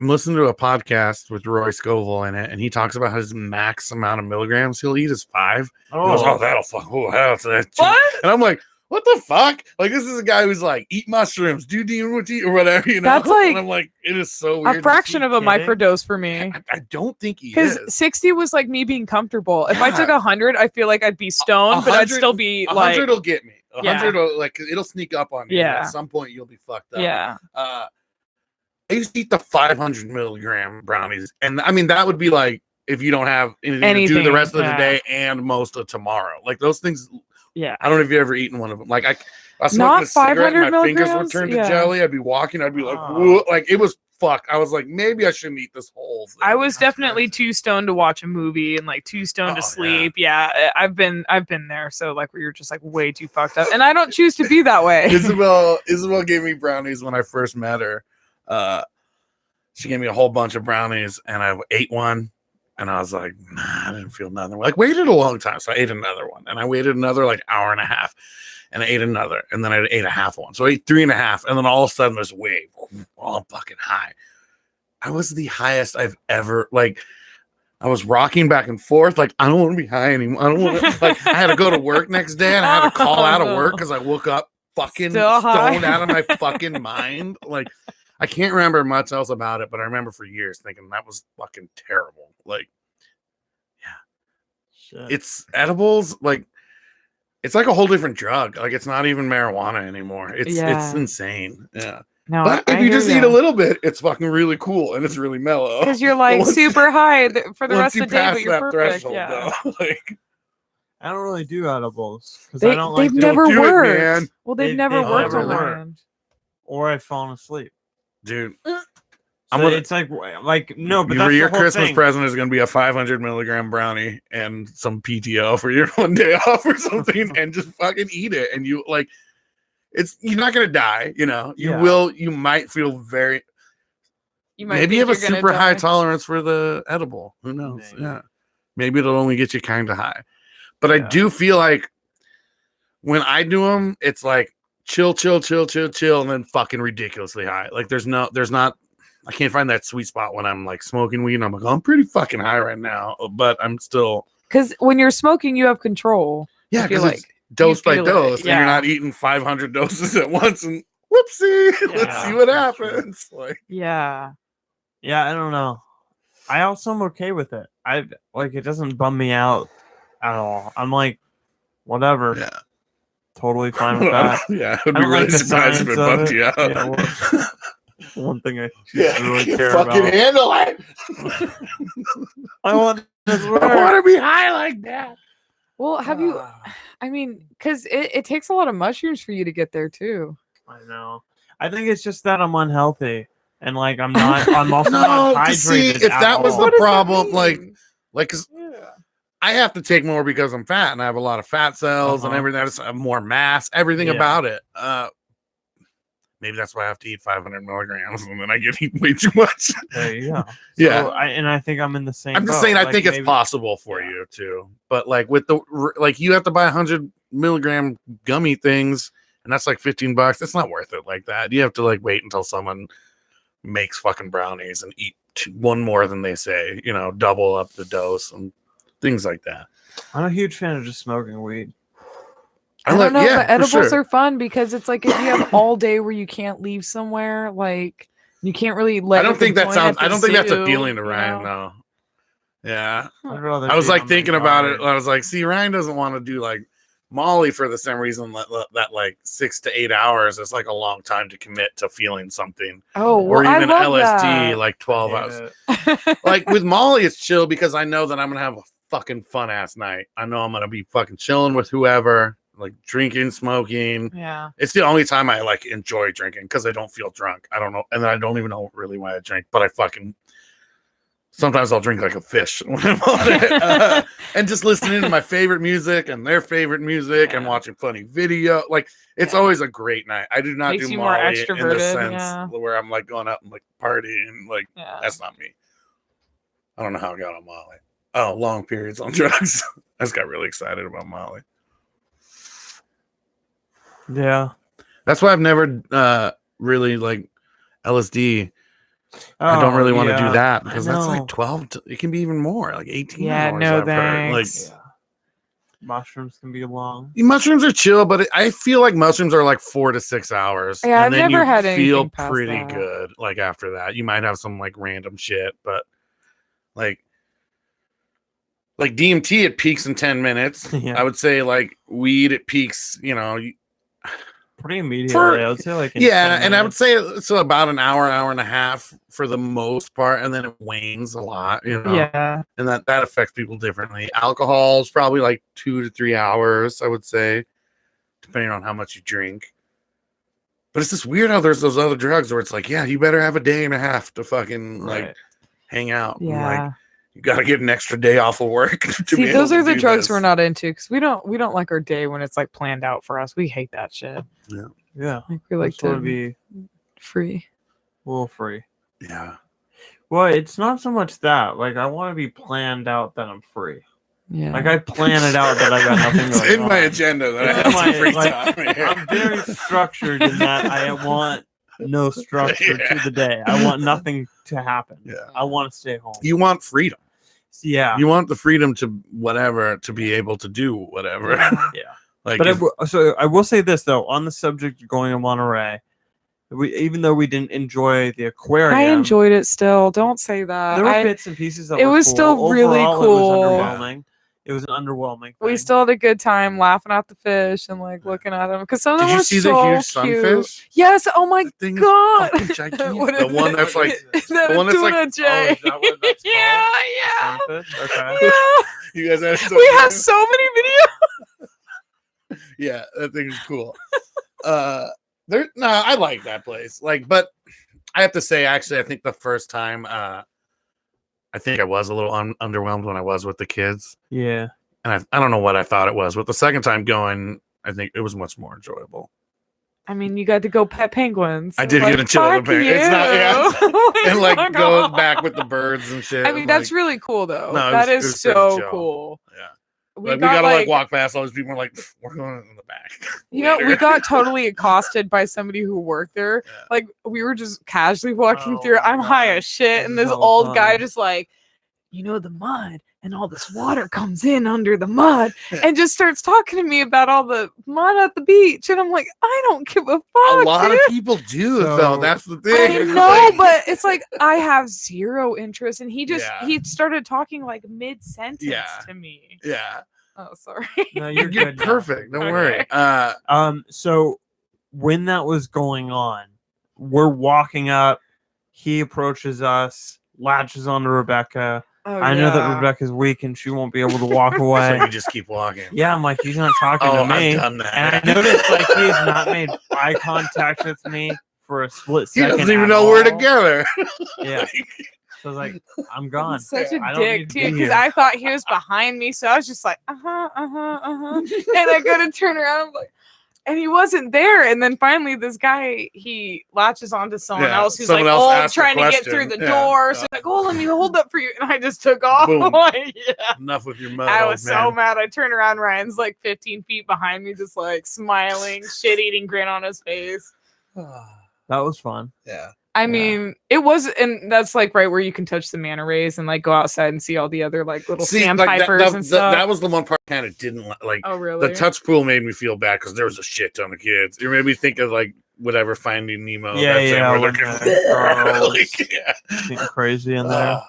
I'm listening to a podcast with Roy Scovel in it, and he talks about his max amount of milligrams he'll eat is 5. He goes, Oh, that'll fuck. Oh, that's What? And I'm like, what the fuck? Like, this is a guy who's like, eat mushrooms, do DMT or whatever, you know? That's like and I'm like, it is so weird. A fraction of a kidding? microdose for me. I don't think he Because is. 60 was like me being comfortable. If I Yeah. took 100, I feel like I'd be stoned, but I'd 100 still be 100 like, will get me. 100 Yeah. will, like, it'll sneak up on you. Yeah. At some point, you'll be fucked up. yeah. I used to eat the 500 milligram brownies. And I mean, that would be like if you don't have anything to do the rest of the yeah. day and most of tomorrow. Like those things, Yeah. I don't know if you ever eaten one of them. Like I was Not smoking a cigarette, 500 my fingers would milligrams? turn to Yeah. jelly. I'd be walking, I'd be like, Oh. "Whoa," like it was fuck. I was like, maybe I shouldn't eat this whole thing. I was That's definitely crazy. too stoned to watch a movie and like too stoned Oh, to yeah. sleep. Yeah. I've been there. So like where you're just like way too fucked up. And I don't choose to be that way. Isabel gave me brownies when I first met her. She gave me a whole bunch of brownies, and I ate one, and I was like, nah, I didn't feel nothing. Like, waited a long time, so I ate another one, and I waited another like hour and a half, and I ate another, and then I ate a half one. So I ate 3.5, and then all of a sudden this wave, all fucking high. I was the highest I've ever, like, I was rocking back and forth. Like, I don't want to be high anymore. I don't want to, like, I had to go to work next day, and I had to call out of work because I woke up fucking Still high. stoned out of my fucking mind. Like, I can't remember much else about it, but I remember for years thinking that was fucking terrible. Like, shit. it's edibles, like, it's like a whole different drug. Like, it's not even marijuana anymore. It's Yeah. insane. Yeah. No, But if you just eat a little bit, it's fucking really cool and it's really mellow. because you're like Once- super high for the Once rest you of the day, pass but you're that perfect. threshold, Yeah. though, like, I don't really do edibles because I They, don't like they've to, never do it, worked. man. Well, they've They- never they've worked never on my worked. end. or I've fallen asleep. dude. So I'm gonna- it's like no, but that's your the whole Christmas thing. present is going to be a 500 milligram brownie and some PTO for your one day off or something, and just fucking eat it. And you like, you're not going to die. You know, Yeah. you might feel very. You might Maybe you think have a you're gonna super high die. tolerance for the edible. Who knows? Maybe. Yeah, maybe it'll only get you kind of high. But I Yeah. do feel like when I do them, it's like chill, and then fucking ridiculously high. Like there's not. I can't find that sweet spot when I'm like smoking weed. And I'm like, oh, I'm pretty fucking high right now, but I'm still. Because when you're smoking, you have control. Yeah, I feel because it's like dose by feel it, dose, and you're yeah. not eating 500 doses at once. And whoopsie, let's Yeah, see what that's true. happens. Like, Yeah. Yeah, I don't know. I also am okay with it. I like it doesn't bum me out at all. I'm like, whatever, yeah, totally fine with that. yeah, I'd I be don't really like the surprised if it science of bumped it. you out. Yeah, well, one thing I Yeah, really you care fucking about. handle it. I want this I work. want to be high like that. Well, have you? I mean, because it takes a lot of mushrooms for you to get there too. I know. I think it's just that I'm unhealthy and like I'm not. I'm also not No, hydrated. see, if at that was all. the What does that problem, like, mean? 'cause Yeah. I have to take more because I'm fat and I have a lot of fat cells and Uh-huh. everything. I just have more mass, everything Yeah. about it. Maybe that's why I have to eat 500 milligrams and then I get eating way too much. There you go. Yeah. So I think I'm in the same. I'm just boat. saying, I Like, think it's maybe- possible for Yeah. you too. But like with like you have to buy 100 milligram gummy things and that's like $15. It's not worth it like that. You have to like wait until someone makes fucking brownies and eat one more than they say, you know, double up the dose and things like that. I'm a huge fan of just smoking weed. I don't know, yeah, but for edibles sure. are fun because it's like if you have all day where you can't leave somewhere, like you can't really let. I don't the think that joint sounds. at the I don't think that's zoo, appealing to you Ryan know? though. Yeah, I'd rather I was be like on my thinking about it. guard. I was like, see, Ryan doesn't want to do like Molly for the same reason that like 6 to 8 hours is like a long time to commit to feeling something, Oh, or well, even I love LSD like 12 Hate hours. it. Like with Molly, it's chill because I know that I'm gonna have a fucking fun ass night. I know I'm gonna be fucking chilling with whoever, like drinking, smoking. Yeah. It's the only time I like enjoy drinking because I don't feel drunk. I don't know, and I don't even know really why I drink, but I fucking Sometimes I'll drink like a fish when I'm on it, and just listening to my favorite music and their favorite music and watching funny video. Like it's always a great night. I do not Makes do you more Molly in the extroverted, sense yeah. where I'm like going out and like partying. Like that's not me. I don't know how I got on Molly. Oh, long periods on drugs. I just got really excited about Molly. Yeah. That's why I've never really like LSD. I don't really want to do that because that's like 12. It can be even more, like 18 hours. No I've heard. Like thanks. Mushrooms can be long. mushrooms are chill, but I feel like mushrooms are like 4 to 6 hours. Yeah, and I've then never you had feel anything past pretty that. good. Like after that, you might have some like random shit, but like DMT, it peaks in 10 minutes. Yeah. I would say like weed, it peaks, pretty immediately. I would say like and I would say it's about an hour and a half for the most part, and then it wanes a lot, Yeah. and that affects people differently. Alcohol is probably like 2 to 3 hours, I would say, depending on how much you drink. But it's just weird how there's those other drugs where it's like, yeah, you better have a day and a half to fucking like hang out. Yeah. And, like, you got to get an extra day off of work. See, those are the drugs we're not into because we don't like our day when it's like planned out for us. We hate that shit. Yeah. Like we like to be free. a little free. Yeah. Well, it's not so much that. Like I want to be planned out that I'm free. Yeah. Like I plan it out that I got nothing It's going in my on. agenda that It's I have some free like, time here. I'm very structured in that I want no structure to the day. I want nothing to happen. Yeah. I want to stay home. You want freedom. Yeah. You want the freedom to whatever, to be able to do whatever. Yeah. Like, But I will say this though, on the subject of going to Monterey, even though we didn't enjoy the aquarium, I enjoyed it still. Don't say that. there were bits and pieces that it were was cool. still really Overall, cool. It was underwhelming. It was an underwhelming thing. We still had a good time laughing at the fish and like looking at them because some of them did you were see so the huge cute. sunfish? Yes. Oh my That thing is god. fucking gigantic. What The is one it? that's like, The one that's like- tuna Jay. is that what that's called? Yeah. Sunfish? Okay. Yeah. you guys have so We many- have so many videos. Yeah, that thing is cool. I like that place. Like, but I have to say, actually, I think the first time, I think I was a little underwhelmed when I was with the kids. Yeah. And I don't know what I thought it was, but the second time going, I think it was much more enjoyable. I mean, you got to go pet penguins. I did get a chill with the fuck penguins. It's not, you. and like Oh my go God. back with the birds and shit. I mean, that's really cool though. No, That it is was pretty so chill. cool. Yeah. We Like, we got gotta like like walk past all these people. Like, we're going in the back. You know, we later. got totally accosted by somebody who worked there. Yeah. Like we were just casually walking Oh through. my I'm high God. as shit, and This this is so old guy funny. just like, the mud and all this water comes in under the mud, and just starts talking to me about all the mud at the beach, and I'm like, I don't give a fuck. A lot dude. of people do, So- though. That's the I thing. know, Like, but it's like I have zero interest, and he Yeah. started talking like mid sentence Yeah. to me. yeah, Oh, sorry. No, you're you're good. now. perfect. Don't Okay. worry. So when that was going on, we're walking up. He approaches us, latches onto Rebecca. Oh, I know that yeah. Rebecca's weak and she won't be able to walk So away. you just keep walking. Yeah, I'm like, he's not talking Oh, to me. I've done that. And I noticed like he has not made eye contact with me for a split He second. doesn't even at know we're all. together. Yeah. So I was like, I'm gone. He's such a I don't dick need to too, be because here. I thought he was behind me, so I was just like, and I go to turn around, I'm like, and he wasn't there. And then finally, this guy he latches onto someone Yeah, else who's someone like else old, asked a trying to get through question. the Yeah. door. So he's like, oh, let me hold up for you, and I just took off. Boom. Like, yeah. Enough with your mud. I old was so man. mad. I turned around. Ryan's like 15 feet behind me, just like smiling, shit-eating grin on his face. That was fun. Yeah. I mean, it was, and that's like right where you can touch the manta rays and like go outside and see all the other like little sandpipers and stuff. That was the one part I kind of didn't like. Oh, really? The touch pool made me feel bad because there was a shit ton of kids. It made me think of like whatever Finding Nemo. Yeah, that thing yeah, where when they're the girls like, yeah. getting crazy in there.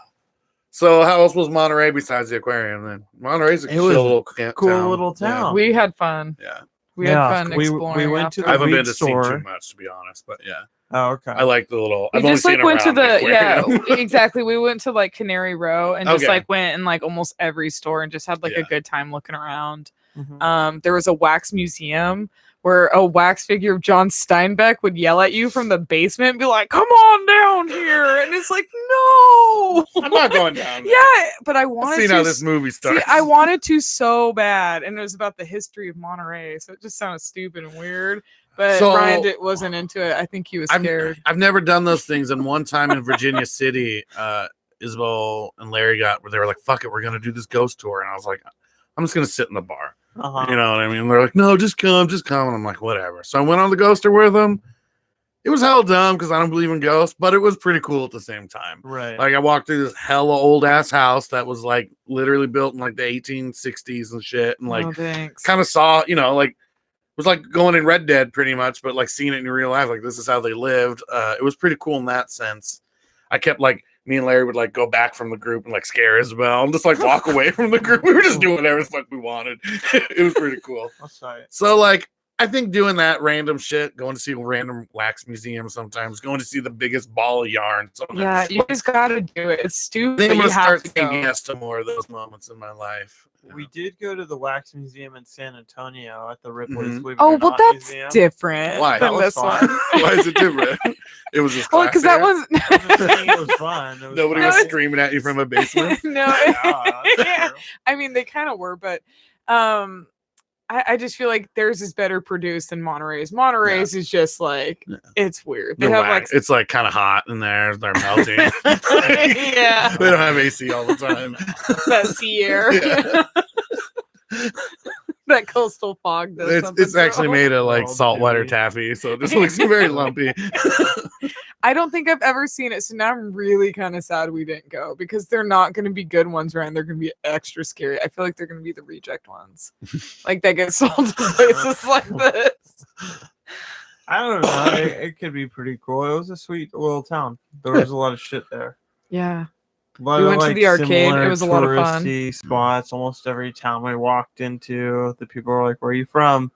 So how else was Monterey besides the aquarium? Then Monterey's a It chill was little cool little town. We had fun. Yeah. We Yeah, had fun we exploring. went to I the haven't been weed to store. see too much, to be honest, but yeah. Oh, okay. I like the little. We I've only just like seen went to around the aquarium. exactly. We went to like Canary Row and just Okay. like went in like almost every store and just had like a Yeah. good time looking around. Mhm. There was a wax museum where a wax figure of John Steinbeck would yell at you from the basement and be like, "Come on down here," and it's like, no, I'm not going down there. yeah, but I I've wanted seen to how this movie starts. see. I wanted to so bad, and it was about the history of Monterey, so it just sounded stupid and weird. But So, wasn't into it. I think he was scared. I've never done those things. And one time in Virginia City, Isabel and Larry got where they were like, "Fuck it, we're gonna do this ghost tour," and I was like, "I'm just gonna sit in the bar." Uh-huh. You know what I mean? They're like, "No, just come," and I'm like, "Whatever." So I went on the ghost tour with them. It was hell dumb because I don't believe in ghosts, but it was pretty cool at the same time. Right. Like I walked through this hella old ass house that was like literally built in like the 1860s and shit, and like No thanks. kind of saw, like it was like going in Red Dead pretty much, but like seeing it in real life, like this is how they lived. It was pretty cool in that sense. I kept like me and Larry would like go back from the group and like scare Isabel and just like walk away from the group. We were just doing whatever the fuck we wanted. It was pretty cool. That's right. So like I think doing that random shit, going to see a random wax museum sometimes, going to see the biggest ball of yarn. Sometimes. Yeah, you just gotta do it. It's I stupid. think I'm but gonna you have start to saying go. yes to more of those moments in my life. We did go to the wax museum in San Antonio at the Ripley's. Mhm. Believe It Oh or well, Not that's museum. different. Why? Than That was this fun. one. Why is it different? It was just Well, because that classier. was I'm just saying it was fun. It was Nobody fun. was screaming at you from a basement. no. Yeah, that's Yeah. true. I mean, they kind of were, but I just feel like theirs is better produced than Monterey's. Monterey's is just like it's weird. They The have wax. It's like kind of hot in there. They're melting. yeah, They don't have AC all the time. it's that sea air. Yeah. That coastal fog does something. It's actually to 'em. made of like Oh, saltwater dude. taffy, so it just looks very lumpy. I don't think I've ever seen it, so now I'm really kind of sad we didn't go because they're not going to be good ones, right? And they're going to be extra scary. I feel like they're going to be the reject ones, like that get sold to places like this. I don't know. It could be pretty cool. It was a sweet little town. There was a lot of shit there. Yeah. A lot We of, went to like, the arcade. It similar was a lot of fun. touristy spots. Almost every town we walked into, the people were like, "Where are you from?"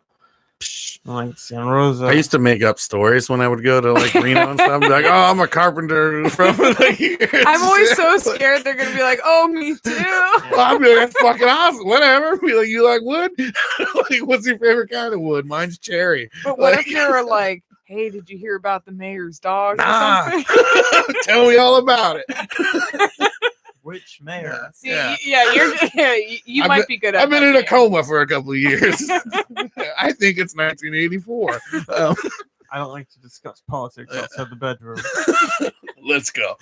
I'm like, "Santa Rosa." I used to make up stories when I would go to like Reno and stuff. Be like, "Oh, I'm a carpenter from here." I'm always so scared they're going to be like, "Oh, me too." Well, I'll be like, "That's fucking awesome." Whatever. Be like, "You like wood? Like, what's your favorite kind of wood? Mine's cherry." But what Like- if you're like, "Hey, did you hear about the mayor's dog?" Nah. Or something? Tell me all about it. Which mayor? See, Yeah. you I've might be good at I've been that in a game. coma for a couple of years. I think it's 1984. I don't like to discuss politics outside the bedroom. Let's go.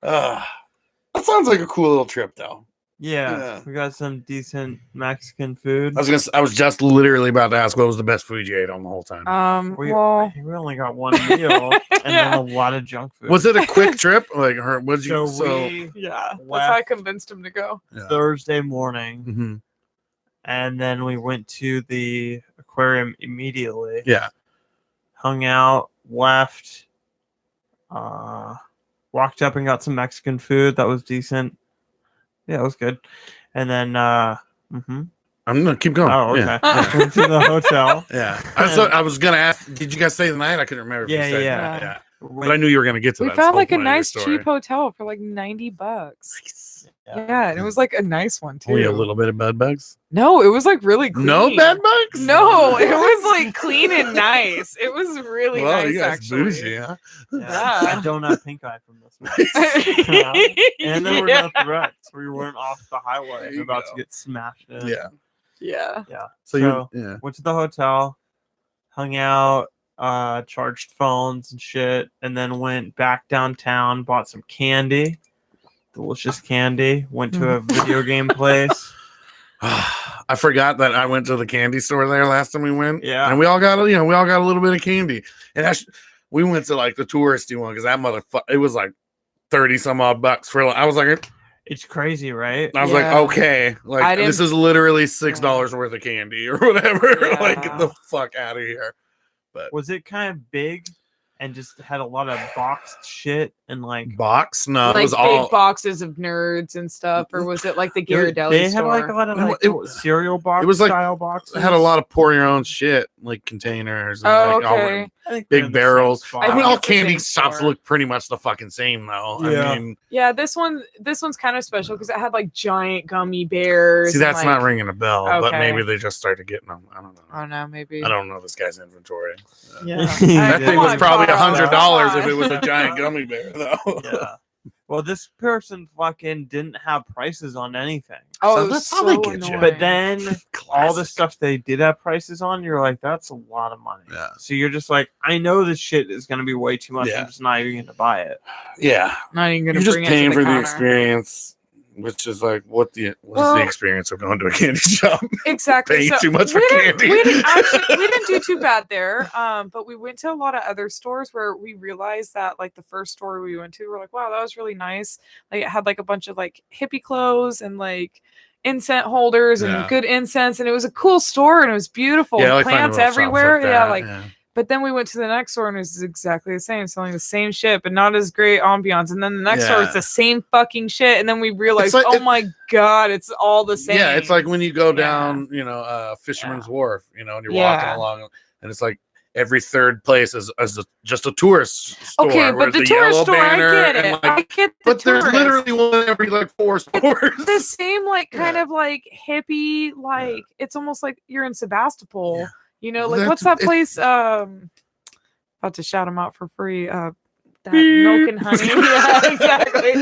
That sounds like a cool little trip, though. Yeah, Yeah. we got some decent Mexican food. I was just literally about to ask what was the best food you ate on the whole time. We only got one meal and then a lot of junk food. Was it a quick trip? Like, what did you? We yeah, that's left how I convinced him to go. Thursday morning, Mhm. and then we went to the aquarium immediately. Yeah. Hung out, left, walked up and got some Mexican food that was decent. Yeah, it was good. And then, I'm gonna keep going. oh, okay. Yeah. Went to the hotel. Yeah. I was gonna ask. Did you guys stay the night? I couldn't remember. If you Yeah, said yeah. that. Yeah. But I knew you were gonna get to We that. found That's like the a whole point of your nice story. cheap hotel for like $90. Yeah. Yeah, and it was like a nice one too. Only a little bit of bed bugs. No, it was like really clean. No bed bugs. No, it was like clean and nice. It was really Well, nice you guys actually. bougie, huh? Yeah. Yeah. I don't have pink eye from this one. And there were no threats. We weren't off the There highway you about go. to get smashed in. Yeah. Yeah. Yeah. So So- yeah. Went to the hotel, hung out, charged phones and shit, and then went back downtown, bought some candy. Delicious candy. Went to a video game place. I forgot that I went to the candy store there last time we went. Yeah. And we all got a little bit of candy. And we went to like the touristy one because that motherfucker, it was like 30 some odd bucks for I was like, It's crazy, right? like, Yeah. okay, I like didn't- this is literally $6 worth of candy or whatever. Like, get Yeah. the fuck out of here. Was it kind of big? and just had a lot of boxed shit and like Box? No, it Like was big all. boxes of Nerds and stuff, or was it like the Ghirardelli they store? had like a lot of like cereal box it was like- style boxes. It had a lot of pour your own shit, like containers. And Oh, like all okay. I think they're in big the same barrels. spot. I think all it's the candy same shops store. look pretty much the fucking same, though. Yeah. I mean, Yeah, this one's kind of special because it had like giant gummy bears. see, and, that's like, not ringing a bell, but Okay. maybe they just started getting them. I don't know. I don't know, maybe. I don't know this guy's inventory. Yeah. That Come thing was on, probably Carl. $100 if Come it was on. a giant gummy bear, though. Yeah. Well, this person fucking didn't have prices on anything. Oh, So it was that's how they so get you. annoying. But then all the Classic. stuff they did have prices on, you're like, that's a lot of money. Yeah. So you're just like, I know this shit is going to be way too much. Yeah. I'm just not even going to buy it. Yeah, not even gonna you're just bring paying it to for the the counter. experience, which is like, what is Well- the experience of going to a candy shop? Exactly. Paying So too much for we didn't- candy. We didn't do too bad there. But we went to a lot of other stores where we realized that like the first store we went to, we're like, wow, that was really nice. Like it had like a bunch of like hippie clothes and like incense holders and Yeah. good incense, and it was a cool store and it was beautiful. Yeah, I like finding Plants little shops everywhere. like Yeah, that, like but then we went to the next store and it was exactly the same, selling the same shit, but not as great ambiance. And then the next store, Yeah. it's the same fucking shit. And then we realized, like- oh my God, it's all the same. Yeah, it's like when you go Yeah. down, Fisherman's Yeah. Wharf, and you're Yeah. walking along, and it's like every third place is just a tourist store. okay, with but the the tourist yellow store, I banner get it. and, like, I get the but there's tourist. literally one every like 4 stores. The same like kind Yeah. of like hippie, like it's almost like you're in Sebastopol. Yeah. You know, Well, like what's that's- that place? About to shout them out for free. That Milk and Honey. Yeah, exactly.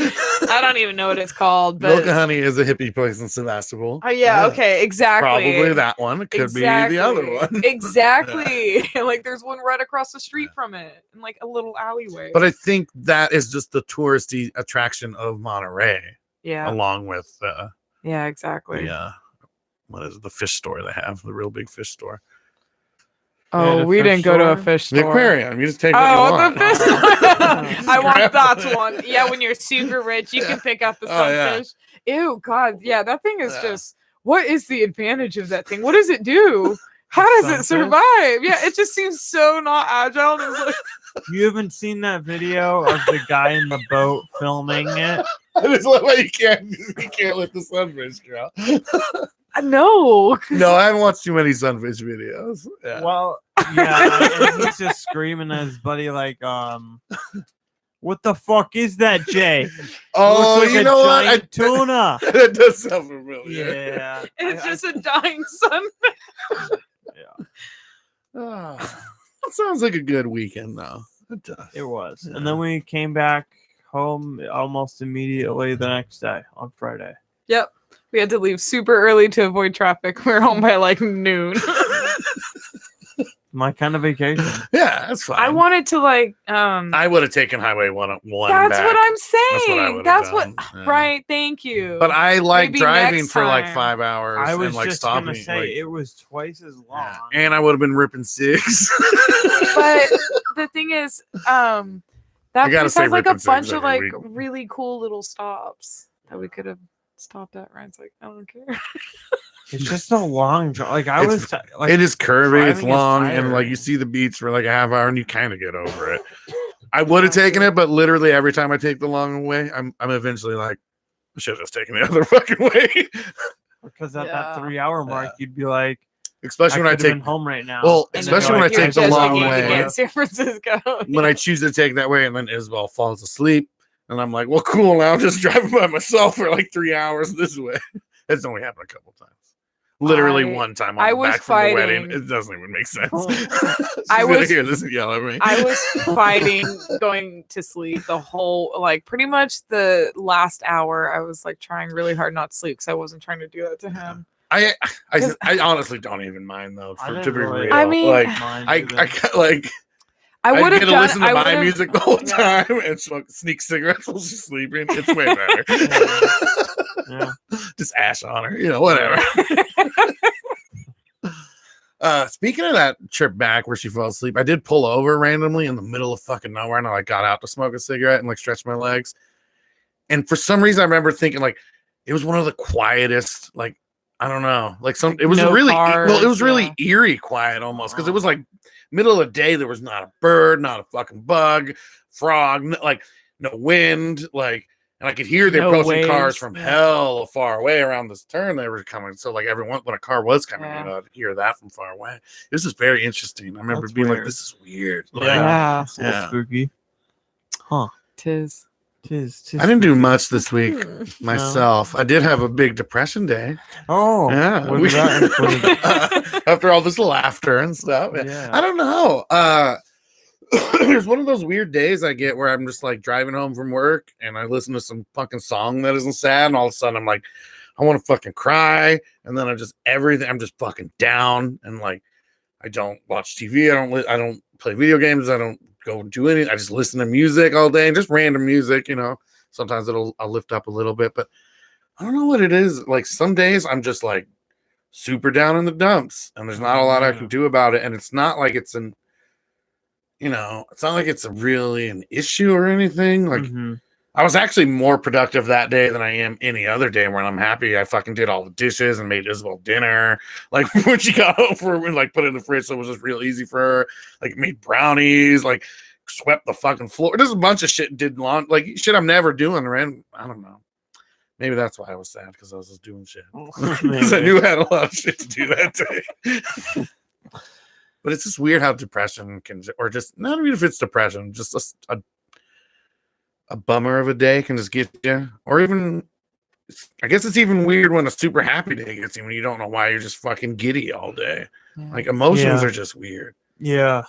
I don't even know what it's called, but Milk and Honey is a hippie place in Sebastopol. oh yeah, okay, exactly. Probably that one. It could be the other one. Exactly. Like there's one right across the street from it in like a little alleyway. But I think that is just the touristy attraction of Monterey, yeah, along with yeah, exactly. what is it, the fish store they have, the real big fish store. Oh, the we fish didn't go to a store? fish The store. aquarium. You just take what you Oh, want. the fish! I want Grab that it. one. Yeah, when you're super rich, you Yeah. can pick out the Oh, yeah. sunfish. Ew, God, yeah, that thing is Yeah. just. What is the advantage of that thing? What does it do? How does it Sunfish? survive? Yeah, it just seems so not agile. And it's like, You haven't seen that video of the guy in the boat filming it? I just love how you can't let the sunfish go. no. No, I haven't watched too many sunfish videos. Yeah. Well, yeah, and he's just screaming at his buddy like, what the fuck is that, Jay? Oh, Looks like you a know what? giant tuna. That does sound familiar. Yeah. It's just a dying sunfish. Ah, that sounds like a good weekend, though. It does. It was. Yeah. And then we came back home almost immediately the next day on Friday. Yep. We had to leave super early to avoid traffic. We were home by like noon. My kind of vacation. Yeah, that's fine. I wanted to like I would have taken Highway 101 that's back. what I'm That's what I saying. would've That's done, what yeah. right, thank you. But I like Maybe driving next for like time. 5 hours I was and like just stopping. gonna say like, it was twice as long. yeah. And I would have been ripping six. but the thing is, that I gotta place say has like a Ripon City's bunch of every like week. really cool little stops that we could have stopped at. Ryan's like, I don't care. It's just a long drive. Like I It's- was like It is curvy, it's driving is long, and like tiring. you see the beach for like a half hour and you kind of get over it. I would have taken it, but literally every time I take the long way, I'm eventually like, I should have just taken the other fucking way. because at Yeah. that 3-hour mark, you'd be like, Especially when I could have been take home right now. Well, And then especially you're when I like, take You're the just long looking to way. get San Francisco. when I choose to take that way, and then Isabel falls asleep, and I'm like, well, cool. Now I'm just driving by myself for like 3 hours this way. It's only happened a couple times. Literally I- one time on I the was back from the wedding. fighting- It doesn't even make sense. Oh. She's I gonna was- hear this and yell at me. I was fighting going to sleep the whole, like pretty much the last hour. I was like trying really hard not to sleep because I wasn't trying to do that to him. I Because- honestly don't even mind though. I To didn't be really real, I mean- like mind I either. like I I would get have to done. listen to I my would've- music the whole yeah. time and sneak cigarettes while she's sleeping. It's way better. Yeah. Just ash on her, whatever. Speaking of that trip back where she fell asleep, I did pull over randomly in the middle of fucking nowhere, and I like got out to smoke a cigarette and like stretch my legs. And for some reason, I remember thinking like it was one of the quietest, like I don't know, like some. It was No really cars, well, it was really yeah. eerie quiet almost because it was like middle of the day, there was not a bird, not a fucking bug, frog, like no wind, like, and I could hear the No approaching cars waves, from yeah. hell far away around this turn they were coming. So like everyone, when a car was coming, Yeah. you know, I'd hear that from far away. This is very interesting. I remember That's being like, weird. this is weird. Like, Yeah. It's a little Yeah. spooky. Huh. Tis. Tis I didn't do spooky. much this week Hmm. myself. I did have a big depression day. Oh, Yeah. what did that include? After all this laughter and stuff. Yeah. I don't know. There's one of those weird days I get where I'm just like driving home from work and I listen to some fucking song that isn't sad, and all of a sudden I'm like, I want to fucking cry, and then I'm just fucking down, and like I don't watch TV, I don't play video games, I don't go do anything. I just listen to music all day, and just random music, you know. Sometimes I'll lift up a little bit, but I don't know what it is. Like some days I'm just like super down in the dumps, and there's not a lot I can do about it, and it's not like it's an it's not like it's really an issue or anything. Like Mhm. I was actually more productive that day than I am any other day when I'm happy. I fucking did all the dishes and made Isabel dinner. Like when she got home like put it in the fridge, so it was just real easy for her. Like made brownies, like swept the fucking floor. There's a bunch of shit did laundry, like shit I'm never doing. Right? I don't know. Maybe that's why I was sad, because I was just doing shit. Because I knew I had a lot of shit to do that day. But it's just weird how depression can, or just not even if it's depression, just a bummer of a day can just get you. Or even, I guess it's even weird when a super happy day gets you, when you don't know why, you're just fucking giddy all day. Yeah. Like emotions Yeah. are just weird. Yeah.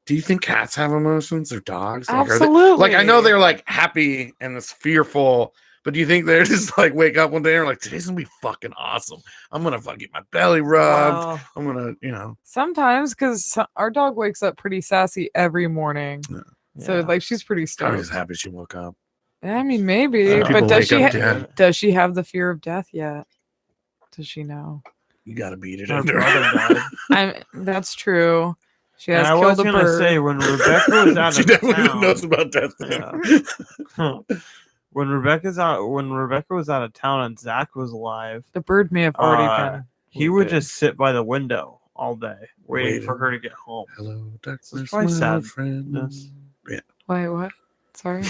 Do you think cats have emotions or dogs? Like, Absolutely. like I know they're like happy and it's fearful, but do you think they're just like wake up one day and are like, today's gonna be fucking awesome. I'm gonna fucking get my belly rubbed. Well, I'm gonna, Sometimes, because our dog wakes up pretty sassy every morning. So yeah. like she's pretty I'm stoked. just happy she woke up. I mean, maybe, Yeah. but People does wake she up dead. does she have the fear of death yet? Does she know? You gotta beat it Her into brother her. died. That's true. She And has I was killed a gonna bird. say, when Rebecca was out She of definitely town, knows about death. Yeah. when Rebecca was out of town and Zach was alive, The bird may have already been. he would wounded. just sit by the window all day waiting for Waiting. her to get home. Hello, darkness, probably my sad. friend. Yes. Wait, what? Sorry.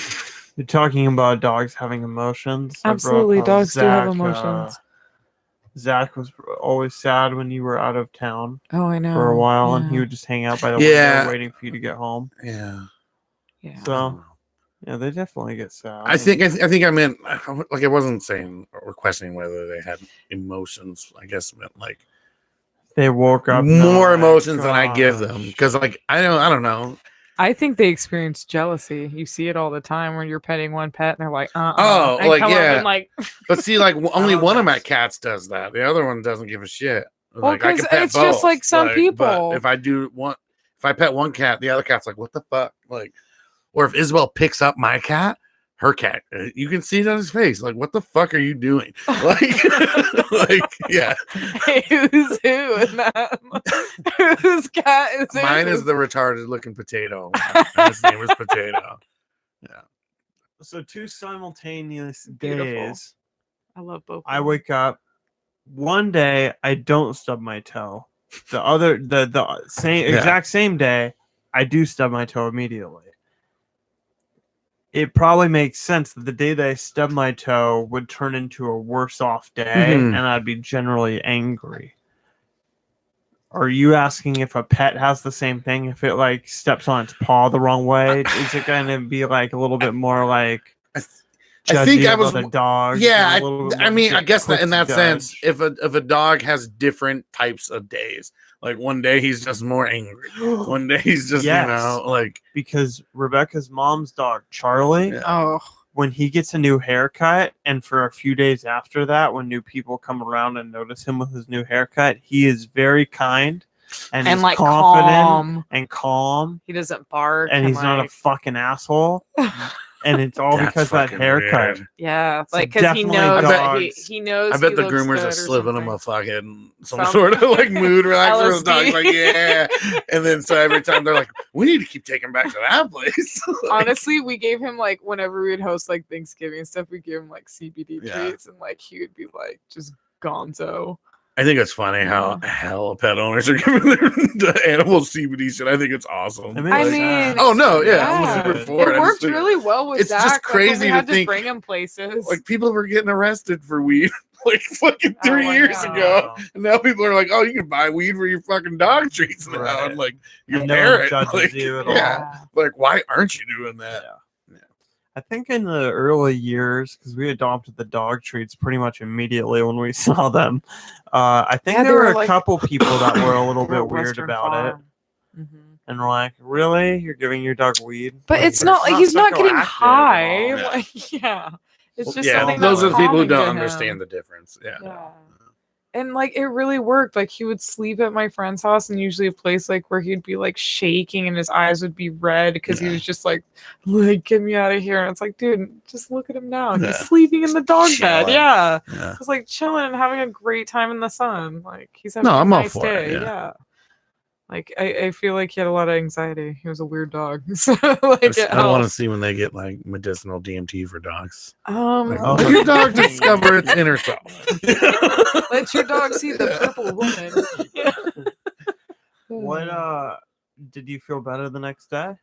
You're talking about dogs having emotions. I brought up Absolutely, how dogs do have Zach, emotions. Zach was always sad when you were out of town Oh, I know. for a while, and he Yeah. would just hang out by the Yeah. window waiting for you to get home. Yeah. Yeah. So, yeah, they definitely get sad. I think I meant, like, I wasn't saying or questioning whether they had emotions. I guess I meant like they woke up more no, emotions than I give them, gosh. because like I don't know. I think they experience jealousy. You see it all the time when you're petting one pet and they're like, Oh, and like, come up yeah. and like, But see, like only don't one of know. my cats does that. The other one doesn't give a shit. Well, Like I 'cause can pet it's just both, like some but people. if I pet one cat, the other cat's like, what the fuck? Like, or if Isabel picks up my cat, her cat, you can see it on his face. Like, what the fuck are you doing? Like, like, yeah. Hey, who's who in that? Whose cat is it? Mine is the retarded looking potato. And his name is Potato. Yeah. So 2 simultaneous Beautiful. days. I love both. I wake up. One day I don't stub my toe. The same Yeah. exact same day, I do stub my toe immediately. It probably makes sense that the day that I stub my toe would turn into a worse off day, Mhm. and I'd be generally angry. Are you asking if a pet has the same thing? If it like steps on its paw the wrong way, is it going to be like a little bit more like? I think judgy I of was. other dogs? Yeah, and a little bit I more mean, I guess that quick in to that sense, judge? if a dog has different types of days, like one day he's just more angry, one day he's just Yes. like, Because Rebecca's mom's dog Charlie, Yeah. Oh, when he gets a new haircut, and for a few days after that, when new people come around and notice him with his new haircut, he is very kind and he's like confident and calm, he doesn't bark, and he's not a fucking asshole. And it's all That's because of that fucking haircut. weird. yeah, So like because he definitely knows that dogs. he knows. I bet he the looks groomers good are or slipping him a something. fucking some Some- sort of like mood relaxer. The dog's LSD. like, yeah, and then so every time they're like, we need to keep taking him back to that place. Like, Honestly, we gave him like whenever we would host like Thanksgiving and stuff, we give him like CBD Yeah. treats, and like he would be like just gonzo. I think it's funny how hell pet owners are giving the animals CBD shit. I think it's awesome. I mean, oh no, yeah, yeah. I'm super for it. It worked really well with it's Zach. just crazy like, when we had to think bring him places. like people were getting arrested for weed like fucking 3 I years know. ago, and now people are like, oh, you can buy weed for your fucking dog treats now, Right. and like you And wear no one it. judges Like, you at yeah, like why aren't you doing that? I think in the early years, because we adopted the dog treats pretty much immediately when we saw them. I think Yeah, there they were were a like- couple people that were a little We're bit weird Western about Farm. it, and we're like, "Really? You're giving your dog weed?" But Like, it's not like he's not getting psychoactive at high. all. Yeah. Like, yeah, it's just yeah, something those that's are the people who calming to don't him. understand the difference. Yeah. Yeah. And like it really worked. Like he would sleep at my friend's house, and usually a place like where he'd be like shaking and his eyes would be red because he was just like get me out of here. And it's like, dude, just look at him now. Yeah. He's sleeping in the dog bed. Chilling. Yeah. Yeah. Just like chilling and having a great time in the sun. Like he's having No, a I'm all nice for it, day. yeah. Yeah. Like I feel like he had a lot of anxiety. He was a weird dog. So like it I want to helped. see when they get like medicinal DMT for dogs. Like, Oh. Let your dog discover its inner self. let your dog see the purple woman. Yeah. What did you feel better the next day?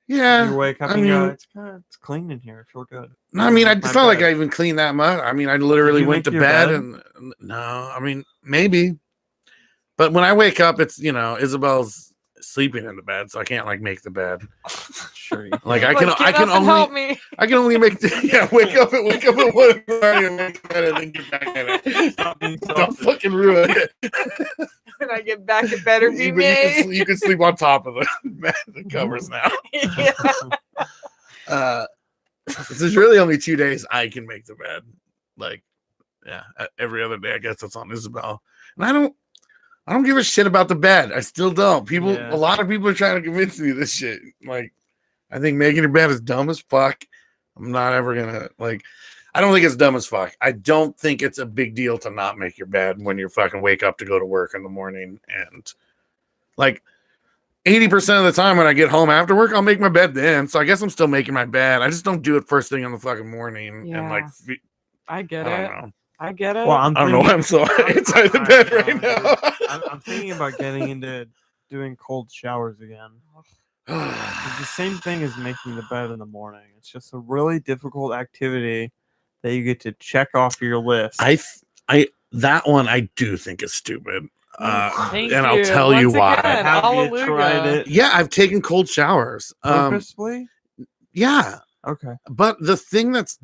Yeah, You wake up I and mean, go, it's clean in here. I feel good. no, I mean, Like it's my not like bed. I even cleaned that much. I mean, I literally you went make to your bed bed? and no, I mean, maybe. But when I wake up, it's Isabel's sleeping in the bed, so I can't like make the bed. Sure. You Like can. I can, Like, I get can up and help only, me. I can only make. Wake up at 1 in the morning and make the bed and then get back in it. Stop being Don't selfish. fucking ruin it. When I get back, it better be You me. can sleep on top of the covers now. Yeah. There's really only 2 days I can make the bed. Like, yeah, every other day I guess it's on Isabel, and I don't give a shit about the bed. I still don't. Yeah. A lot of people are trying to convince me of this shit. Like, I think making your bed is dumb as fuck. I'm not ever gonna like. I don't think it's dumb as fuck. I don't think it's a big deal to not make your bed when you fucking wake up to go to work in the morning. And like 80% of the time when I get home after work, I'll make my bed then. So I guess I'm still making my bed. I just don't do it first thing in the fucking morning. And like, I get I it. don't know. I get it. Well, I don't know why I'm so inside the bed right now. I'm thinking about getting into doing cold showers again. It's the same thing as making the bed in the morning. It's just a really difficult activity that you get to check off your list. That one I do think is stupid. Thank and I'll you. tell you Once why. again, Have you hallelujah. tried it Yeah, I've taken cold showers. purposefully? Yeah, Okay. but the thing that's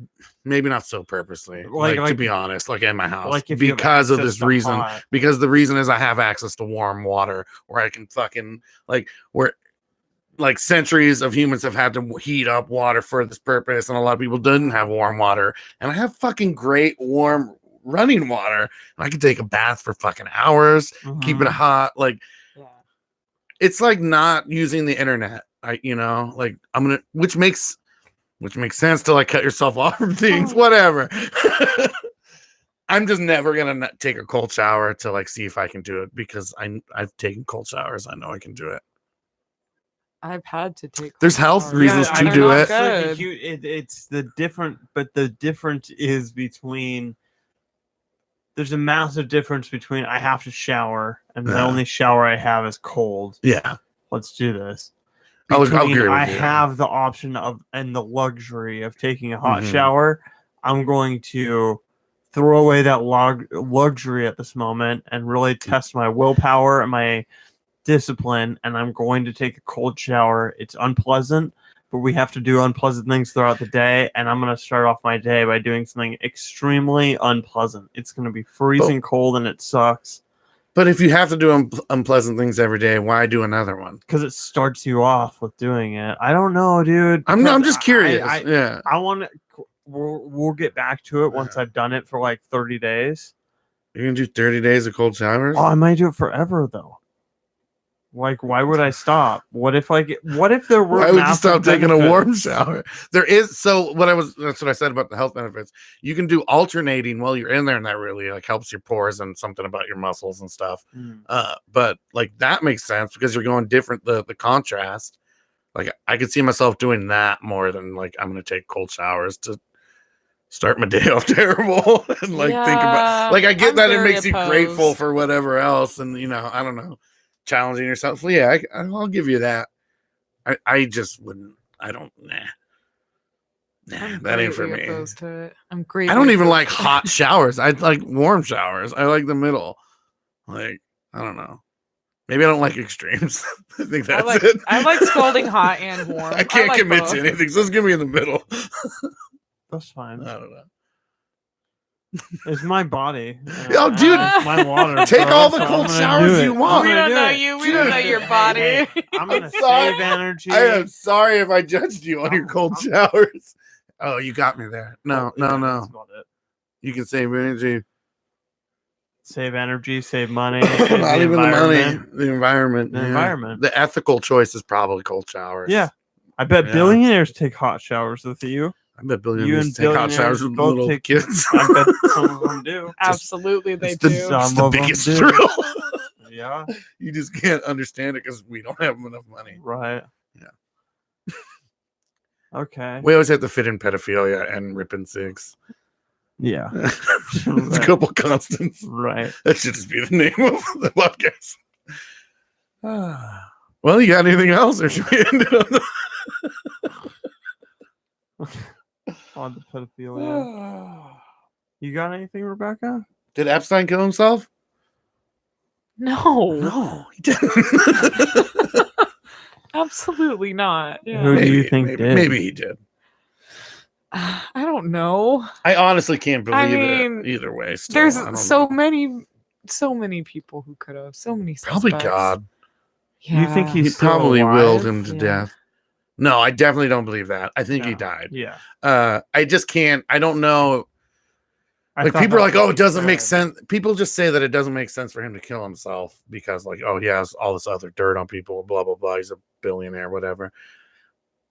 maybe not so purposely, like to Like- be honest, like in my house, Like if you have because of access this to reason. hot. Because the reason is I have access to warm water, where I can fucking where centuries of humans have had to heat up water for this purpose, and a lot of people didn't have warm water, and I have fucking great warm running water, and I can take a bath for fucking hours, keep it Mhm. hot. Like, Yeah. it's like not using the internet. Like which makes sense to like cut yourself off from things, whatever. I'm just never gonna take a cold shower to like see if I can do it, because I've taken cold showers. I know I can do it. I've had to take. There's cold health showers. reasons Yeah, to they're do not it. good. It's the different, but the difference is between. There's a massive difference between I have to shower and the Yeah. only shower I have is cold. Yeah, Let's do this. I'll Between agree with I you. have the option of and the luxury of taking a hot Mhm. shower. I'm going to throw away that luxury at this moment and really test my willpower and my discipline. And I'm going to take a cold shower. It's unpleasant, but we have to do unpleasant things throughout the day. And I'm going to start off my day by doing something extremely unpleasant. It's going to be freezing cold and it sucks. But if you have to do unpleasant things every day, why do another one? Because it starts you off with doing it. I don't know, dude. I'm because just curious. Yeah. I want to. We'll get back to it once I've done it for like 30 days. You're gonna do 30 days of cold showers? Oh, I might do it forever though. Like, why would I stop? What if there were? Why would you massive stop taking a warm benefits? shower? There is that's what I said about the health benefits. You can do alternating while you're in there, and that really like helps your pores and something about your muscles and stuff. But like that makes sense because you're going different, the contrast. Like I could see myself doing that more than like I'm gonna take cold showers to start my day off terrible and like think about like I get I'm that it very makes you grateful opposed. for whatever else, and I don't know, challenging yourself. Well, yeah, I'll give you that. I just wouldn't. I don't. I'm That ain't for greatly me. opposed to it. I don't even like hot showers. I like warm showers. I like the middle. Like, I don't know. Maybe I don't like extremes. I think that's it. I like scalding hot and warm. I can't like commit both. to anything. So just give me in the middle. That's fine. I don't know. It's my body. Oh, dude. It's my water. Take bro, all the so cold I'm gonna showers do you it. want. I'm We gonna don't do know it. you. We don't know Dude. your Hey, body. hey, I'm gonna sorry. save energy. I am sorry if I judged you on your cold showers. Oh, you got me there. No. That's about it. You can save energy. Save energy, save money. Not Save even the money. environment. The environment. The yeah. environment. The ethical choice is probably cold showers. Yeah. I bet Yeah. billionaires take hot showers with you. I bet You billionaires and take hot showers with both little take- kids. I bet some of them do. Absolutely, they It's the, do. it's Some the of 'em biggest do. thrill. Yeah. You just can't understand it because we don't have enough money. Right. Yeah. Okay. We always have to fit in pedophilia and ripping cigs. Yeah. It's a Right. couple constants. Right. That should just be the name of the podcast. Well, you got anything else, or should we end it on On the pedophilia. You got anything, Rebecca? Did Epstein kill himself? No, No, he didn't. absolutely not. Yeah. Who do you think maybe, did? Maybe he did. I don't know. I honestly can't believe mean, it either way. Still, There's I don't so know. many people who could have. So many Probably suspects. God. Yeah. You think He he's still probably alive? willed him to Yeah. death. No, I definitely don't believe that. I think he No. died. Yeah. I just can't. I don't know. I Like thought people are that's like, what oh, you it doesn't make said. sense. People just say that it doesn't make sense for him to kill himself because, like, oh, he has all this other dirt on people, blah blah blah. He's a billionaire, whatever.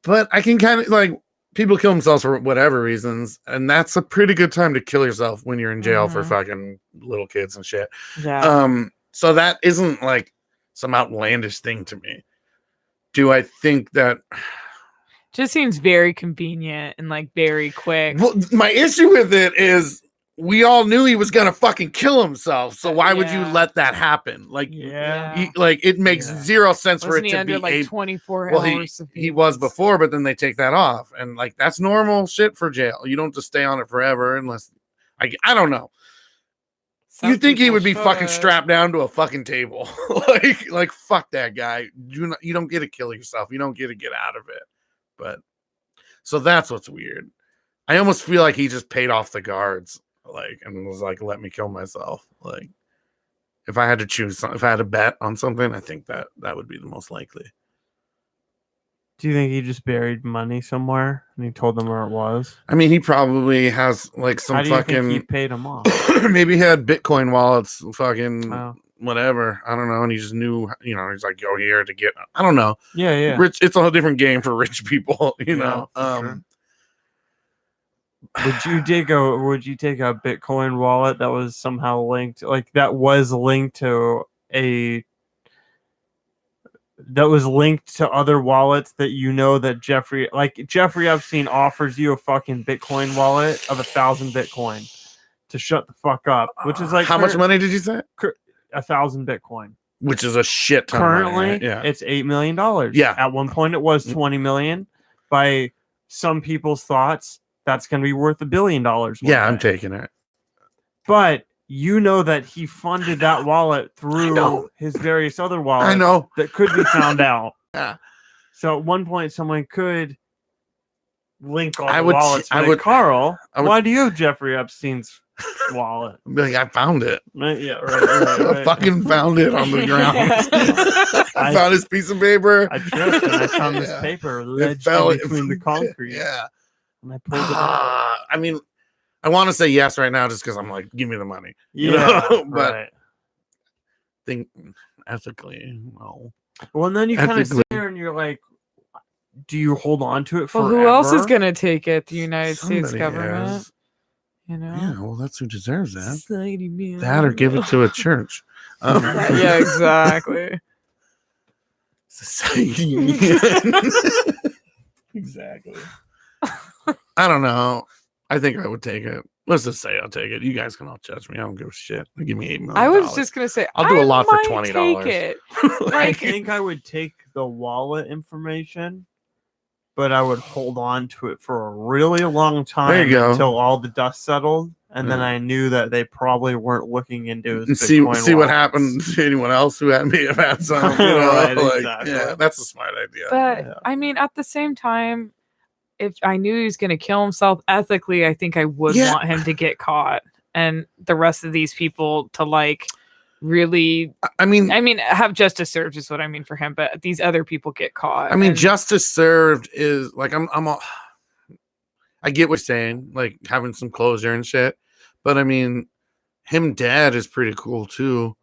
But I can kind of like people kill themselves for whatever reasons, and that's a pretty good time to kill yourself when you're in jail for Mhm. fucking little kids and shit. Yeah. So that isn't like some outlandish thing to me. Do I think that? Just seems very convenient and like very quick. Well, my issue with it is we all knew he was gonna fucking kill himself. So why would you Yeah. let that happen? Like, Yeah. like it makes Yeah. zero sense for Wasn't it he to under be like a. 24 Well, hours? he was before, but then they take that off, and like that's normal shit for jail. You don't just stay on it forever unless I don't know. You think he would be fucking strapped down to a fucking table? like fuck that guy. You don't get to kill yourself. You don't get to get out of it. But so that's what's weird. I almost feel like he just paid off the guards, like, and was like, "Let me kill myself." Like, if I had to choose, if I had to bet on something, I think that would be the most likely. Do you think he just buried money somewhere and he told them where it was? I mean, he probably has like some How do you think he fucking. paid him off? Maybe he had Bitcoin wallets, fucking Oh. whatever. I don't know, and he just knew, he's like, go here to get. I don't know. Yeah, yeah. Rich. It's a whole different game for rich people, you know. for sure. Would you take a Bitcoin wallet that was somehow linked, like that was linked to other wallets that that Jeffrey Epstein offers you a fucking Bitcoin wallet of 1,000 Bitcoin to shut the fuck up, which is like how much money did you say? 1,000 Bitcoin. Which is a shit ton. Currently, of money, right? it's $8 million. Yeah. At one point, it was 20 million. By some people's thoughts, that's going to be worth $1 billion. Yeah, I'm taking it. But you know that he funded that wallet through his various other wallets. I know that could be found out. Yeah. So at one point, someone could link all I the would- wallets. I But would- Carl, I would- why do you have Jeffrey Epstein's wallet? I'd be like, I found it. Right, yeah, I right. fucking found it on the ground. I I- found his piece of paper. I tripped and I found this Yeah. paper It ledged fell in between the concrete. Yeah. And I pulled it out. I mean, I want to say yes right now just because I'm like, give me the money. You Yeah, know? But right. think ethically, no. Well, and then you kind of ethically- sit there and you're like, do you hold on to it Well, forever? who else is gonna take it? The United States Somebody government. has. You know. Yeah, well, that's who deserves that. Society, man. That or give it to a church. Yeah, exactly. Society. Exactly. I don't know. I think I would take it. Let's just say I'll take it. You guys can all judge me. I don't give a shit. Give me $8 million. I was just gonna say I'll do a lot for might $20. Take it. I Like, think I would take the wallet information, but I would hold on to it for a really long time until all the dust settled, and then I knew that they probably weren't looking into his Bitcoin see what happened to anyone else who may have had some. Right, like, exactly. Yeah, that's a smart idea. but I mean, at the same time, if I knew he was going to kill himself ethically, I think I would want him to get caught, and the rest of these people to like really. I mean, have justice served is what I mean for him, but these other people get caught. I mean, justice served is like I get what you're saying, like having some closure and shit, but I mean, him dead is pretty cool too.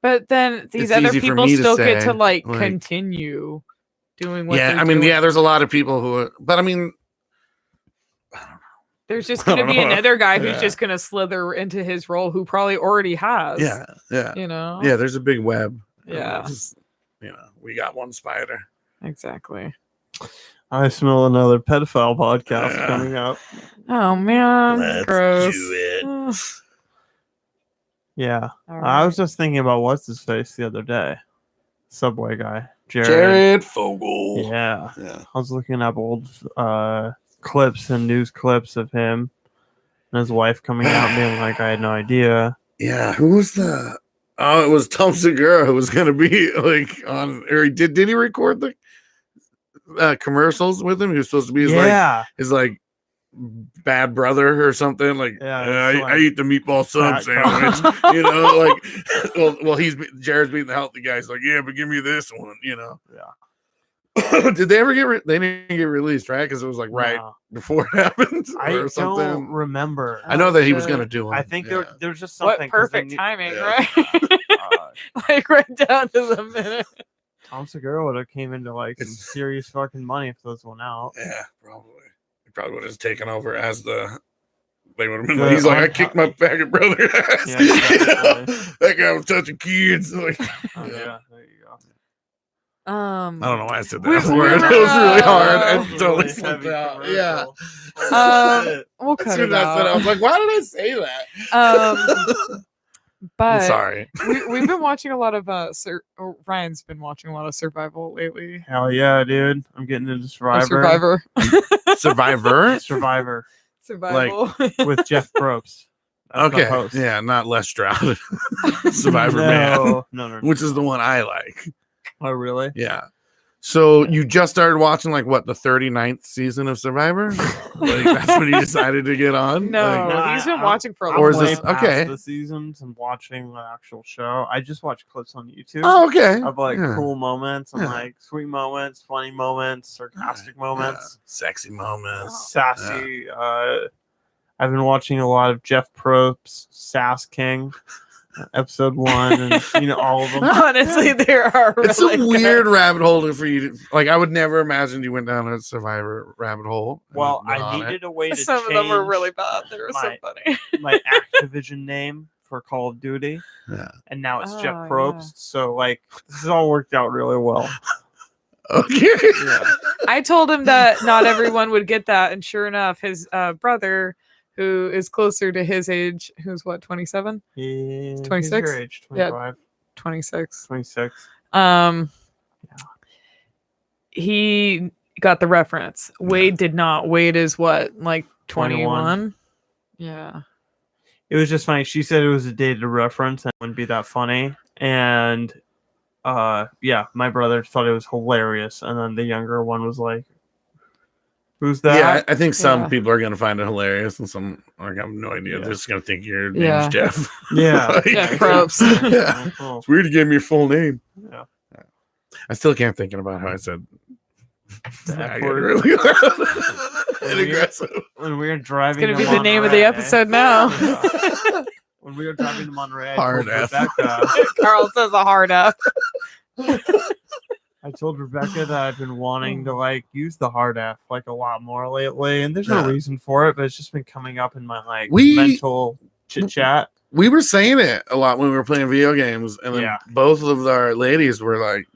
But then these other people still get to like continue doing what they're doing. There's a lot of people who but I mean, I don't know. There's just going to be another guy who's just going to slither into his role who probably already has. Yeah. You know? Yeah, there's a big web. Yeah. We got one spider. Exactly. I smell another pedophile podcast coming up. Oh, man. Let's gross. do it. Yeah. Right. I was just thinking about what's his face the other day. Subway guy. Jared Fogle. Yeah. I was looking up old clips and news clips of him and his wife coming out and being like, I had no idea. Yeah. Who was the... Oh, it was Tom Segura who was going to be like on... Or did he record the commercials with him? He was supposed to be his like bad brother or something. Like, I eat the meatball sub sandwich. Jared's being the healthy guy. He's like, yeah, but give me this one. Did they ever they didn't get released, right? Because it was like before it happened. I don't remember. I know that he was gonna do one. I think there's just something. What perfect timing, right? Like right down to the minute. Tom Segura would have came into like some serious fucking money if those went out. Yeah, probably. He probably would have taken over as the. They would have been. He's like, I kicked my faggot brother ass. Yeah, exactly. That guy was touching kids. Like, there you go. I don't know why I said that word. It was really hard. I totally slipped out. Yeah. We'll cut it out. I was like, why did I say that? But I'm sorry. We've been watching a lot of Ryan's been watching a lot of Survival lately. Hell yeah, dude! I'm getting into Survivor. Survival. Like with Jeff Probst. Okay. Yeah, not Les Stroud. Survivor Man. No. Which is the one I like. Oh, really? Yeah. So you just started watching the 39th season of Survivor? Like that's when you decided to get on? No, he's been watching for a long time. Or is time. this okay? The seasons and watching the actual show. I just watch clips on YouTube. Oh, okay. Of cool moments and like sweet moments, funny moments, sarcastic moments, sexy moments, sassy. I've been watching a lot of Jeff Probst, Sass King. Episode 1 and all of them. Honestly, there are it's a weird rabbit hole for you to I would never imagine you went down a Survivor rabbit hole. Well, I needed a way to some of them were really bad. They were so funny. My Activision name for Call of Duty. Yeah. And now it's Jeff Probst. So this has all worked out really well. Okay. Yeah. I told him that not everyone would get that, and sure enough, his brother, who is closer to his age, who's what, 27? He's 26? your age, 25. 26. 26. He got the reference. Wade did not. Wade is what, like 21? Yeah. It was just funny. She said it was a dated reference and it wouldn't be that funny. And my brother thought it was hilarious. And then the younger one was like, who's that? Yeah, I think some people are gonna find it hilarious, and some I have no idea. They're just gonna think your name's Jeff. Yeah, Jeff Probst. It's weird to give me your full name. Yeah, I still can't think about how I said that really aggressive. When we were driving, it's gonna be the name of the episode now. When we were driving to Monterey, hard F. Rebecca, Carl says a hard F. I told Rebecca that I've been wanting to use the hard F a lot more lately, and there's no reason for it, but it's just been coming up in my mental chit chat. We were saying it a lot when we were playing video games, and then both of our ladies were like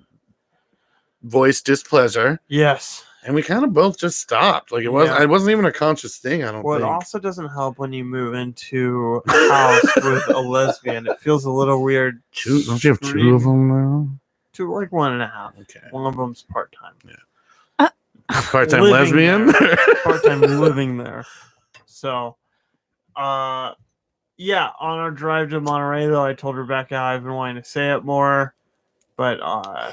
voice displeasure. Yes, And we kind of both just stopped. Like it wasn't even a conscious thing, I don't Well, think. it also doesn't help when you move into a house with a lesbian. It feels a little weird. Don't you have 2 of them now? Two, like 1.5. Okay. One of them's part-time. Yeah. Part-time Living lesbian? Part-time living there. So, yeah, on our drive to Monterey, though, I told Rebecca I've been wanting to say it more, but I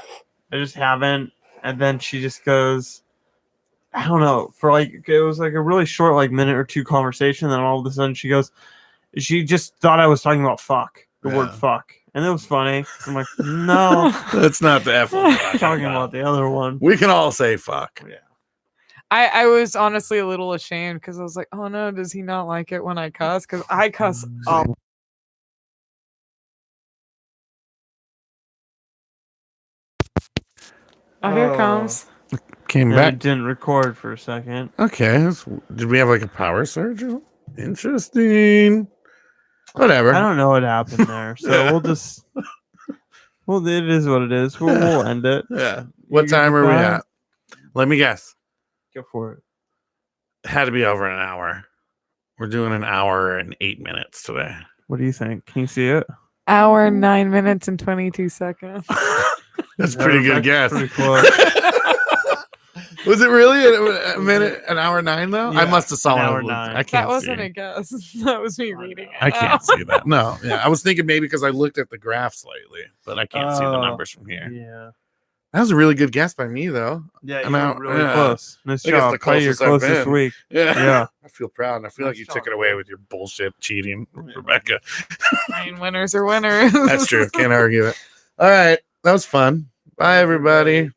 just haven't. And then she just goes, I don't know, for like, it was like a really short, like, minute or 2 conversation. Then all of a sudden she goes, she just thought I was talking about fuck, the word fuck. And it was funny. I'm like, no. That's not the F one. I'm talking about the other one. We can all say fuck. Yeah. I was honestly a little ashamed because I was like, oh no, does he not like it when I cuss? Because I cuss up. Oh, here it comes. Came And back. it didn't record for a second. Okay. Did we have like a power surge? Interesting. Whatever. I don't know what happened there. So we'll just. Well, it is what it is. We'll end it. Yeah. What time are we at? Let me guess. Go for it. It had to be over an hour. We're doing an hour and 8 minutes today. What do you think? Can you see it? Hour, 9 minutes, and 22 seconds. That's a pretty good guess. Pretty close. Was it really a minute, an hour 9 though? Yeah, I must have saw an one. hour 9. I can't That wasn't see. a guess. That was me reading it. I can't see that. No, yeah, I was thinking maybe because I looked at the graph slightly, but I can't see the numbers from here. Yeah. That was a really good guess by me, though. Yeah, I'm you out. were really Yeah. close. Nice I think it's job. the Probably your closest I've closest been. week. Yeah, Yeah. I feel proud, and I feel like you took it away with your bullshit cheating, Rebecca. I mean, winners are winners. That's true. Can't argue it. All right, that was fun. Bye, everybody.